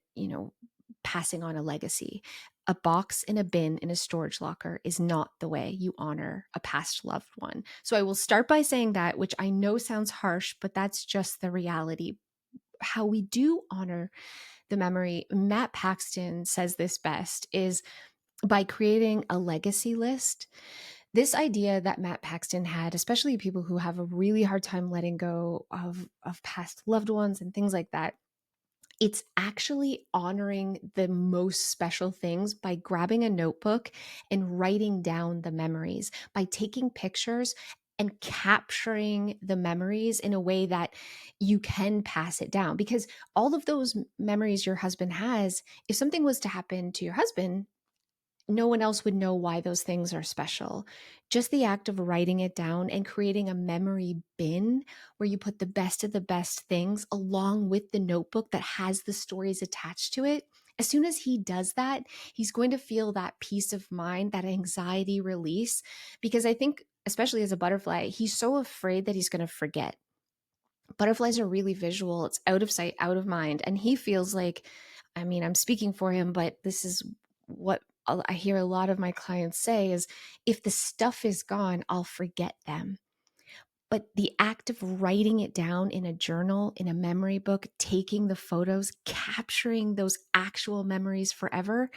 Speaker 1: passing on a legacy. A box in a bin in a storage locker is not the way you honor a past loved one. So I will start by saying that, which I know sounds harsh, but that's just the reality. How we do honor the memory, Matt Paxton says this best, is by creating a legacy list. This idea that Matt Paxton had, especially people who have a really hard time letting go of past loved ones and things like that, it's actually honoring the most special things by grabbing a notebook and writing down the memories, by taking pictures and capturing the memories in a way that you can pass it down. Because all of those memories your husband has, if something was to happen to your husband, no one else would know why those things are special. Just the act of writing it down and creating a memory bin where you put the best of the best things along with the notebook that has the stories attached to it. As soon as he does that, he's going to feel that peace of mind, that anxiety release. Because I think, especially as a butterfly, he's so afraid that he's going to forget. Butterflies are really visual. It's out of sight, out of mind. And he feels like, I mean, I'm speaking for him, but this is what I hear a lot of my clients say is, if the stuff is gone, I'll forget them. But the act of writing it down in a journal, in a memory book, taking the photos, capturing those actual memories forever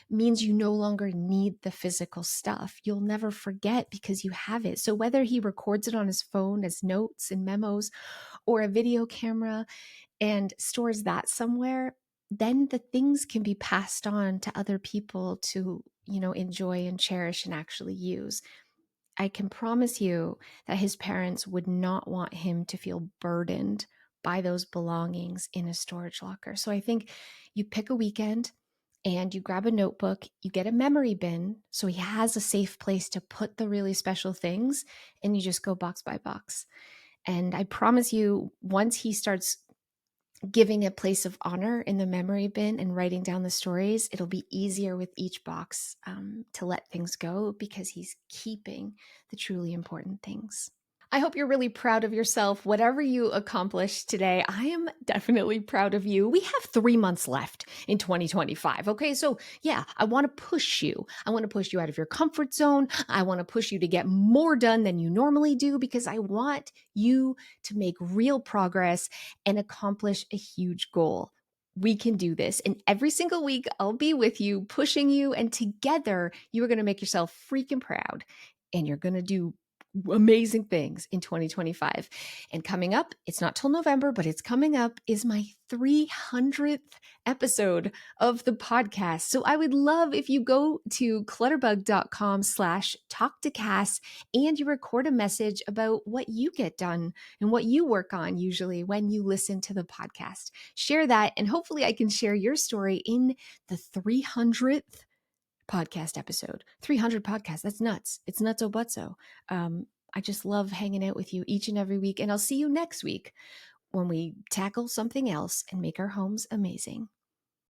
Speaker 1: means you no longer need the physical stuff. You'll never forget because you have it. So whether he records it on his phone as notes and memos or a video camera and stores that somewhere, then the things can be passed on to other people to, enjoy and cherish and actually use. I can promise you that his parents would not want him to feel burdened by those belongings in a storage locker. So I think you pick a weekend and you grab a notebook, you get a memory bin so he has a safe place to put the really special things, and you just go box by box. And I promise you, once he starts giving a place of honor in the memory bin and writing down the stories, it'll be easier with each box to let things go because he's keeping the truly important things. I hope you're really proud of yourself. Whatever you accomplished today, I am definitely proud of you. We have 3 months left in 2025. Okay. So, yeah, I want to push you. I want to push you out of your comfort zone. I want to push you to get more done than you normally do because I want you to make real progress and accomplish a huge goal. We can do this. And every single week, I'll be with you, pushing you. And together, you are going to make yourself freaking proud. And you're going to do amazing things in 2025. And coming up, it's not till November, but it's coming up, is my 300th episode of the podcast. So I would love if you go to clutterbug.com/talk to Cass and you record a message about what you get done and what you work on usually when you listen to the podcast. Share that, and hopefully I can share your story in the 300th podcast episode. 300 podcasts. That's nuts. It's nuts, oh butso. I just love hanging out with you each and every week. And I'll see you next week when we tackle something else and make our homes amazing.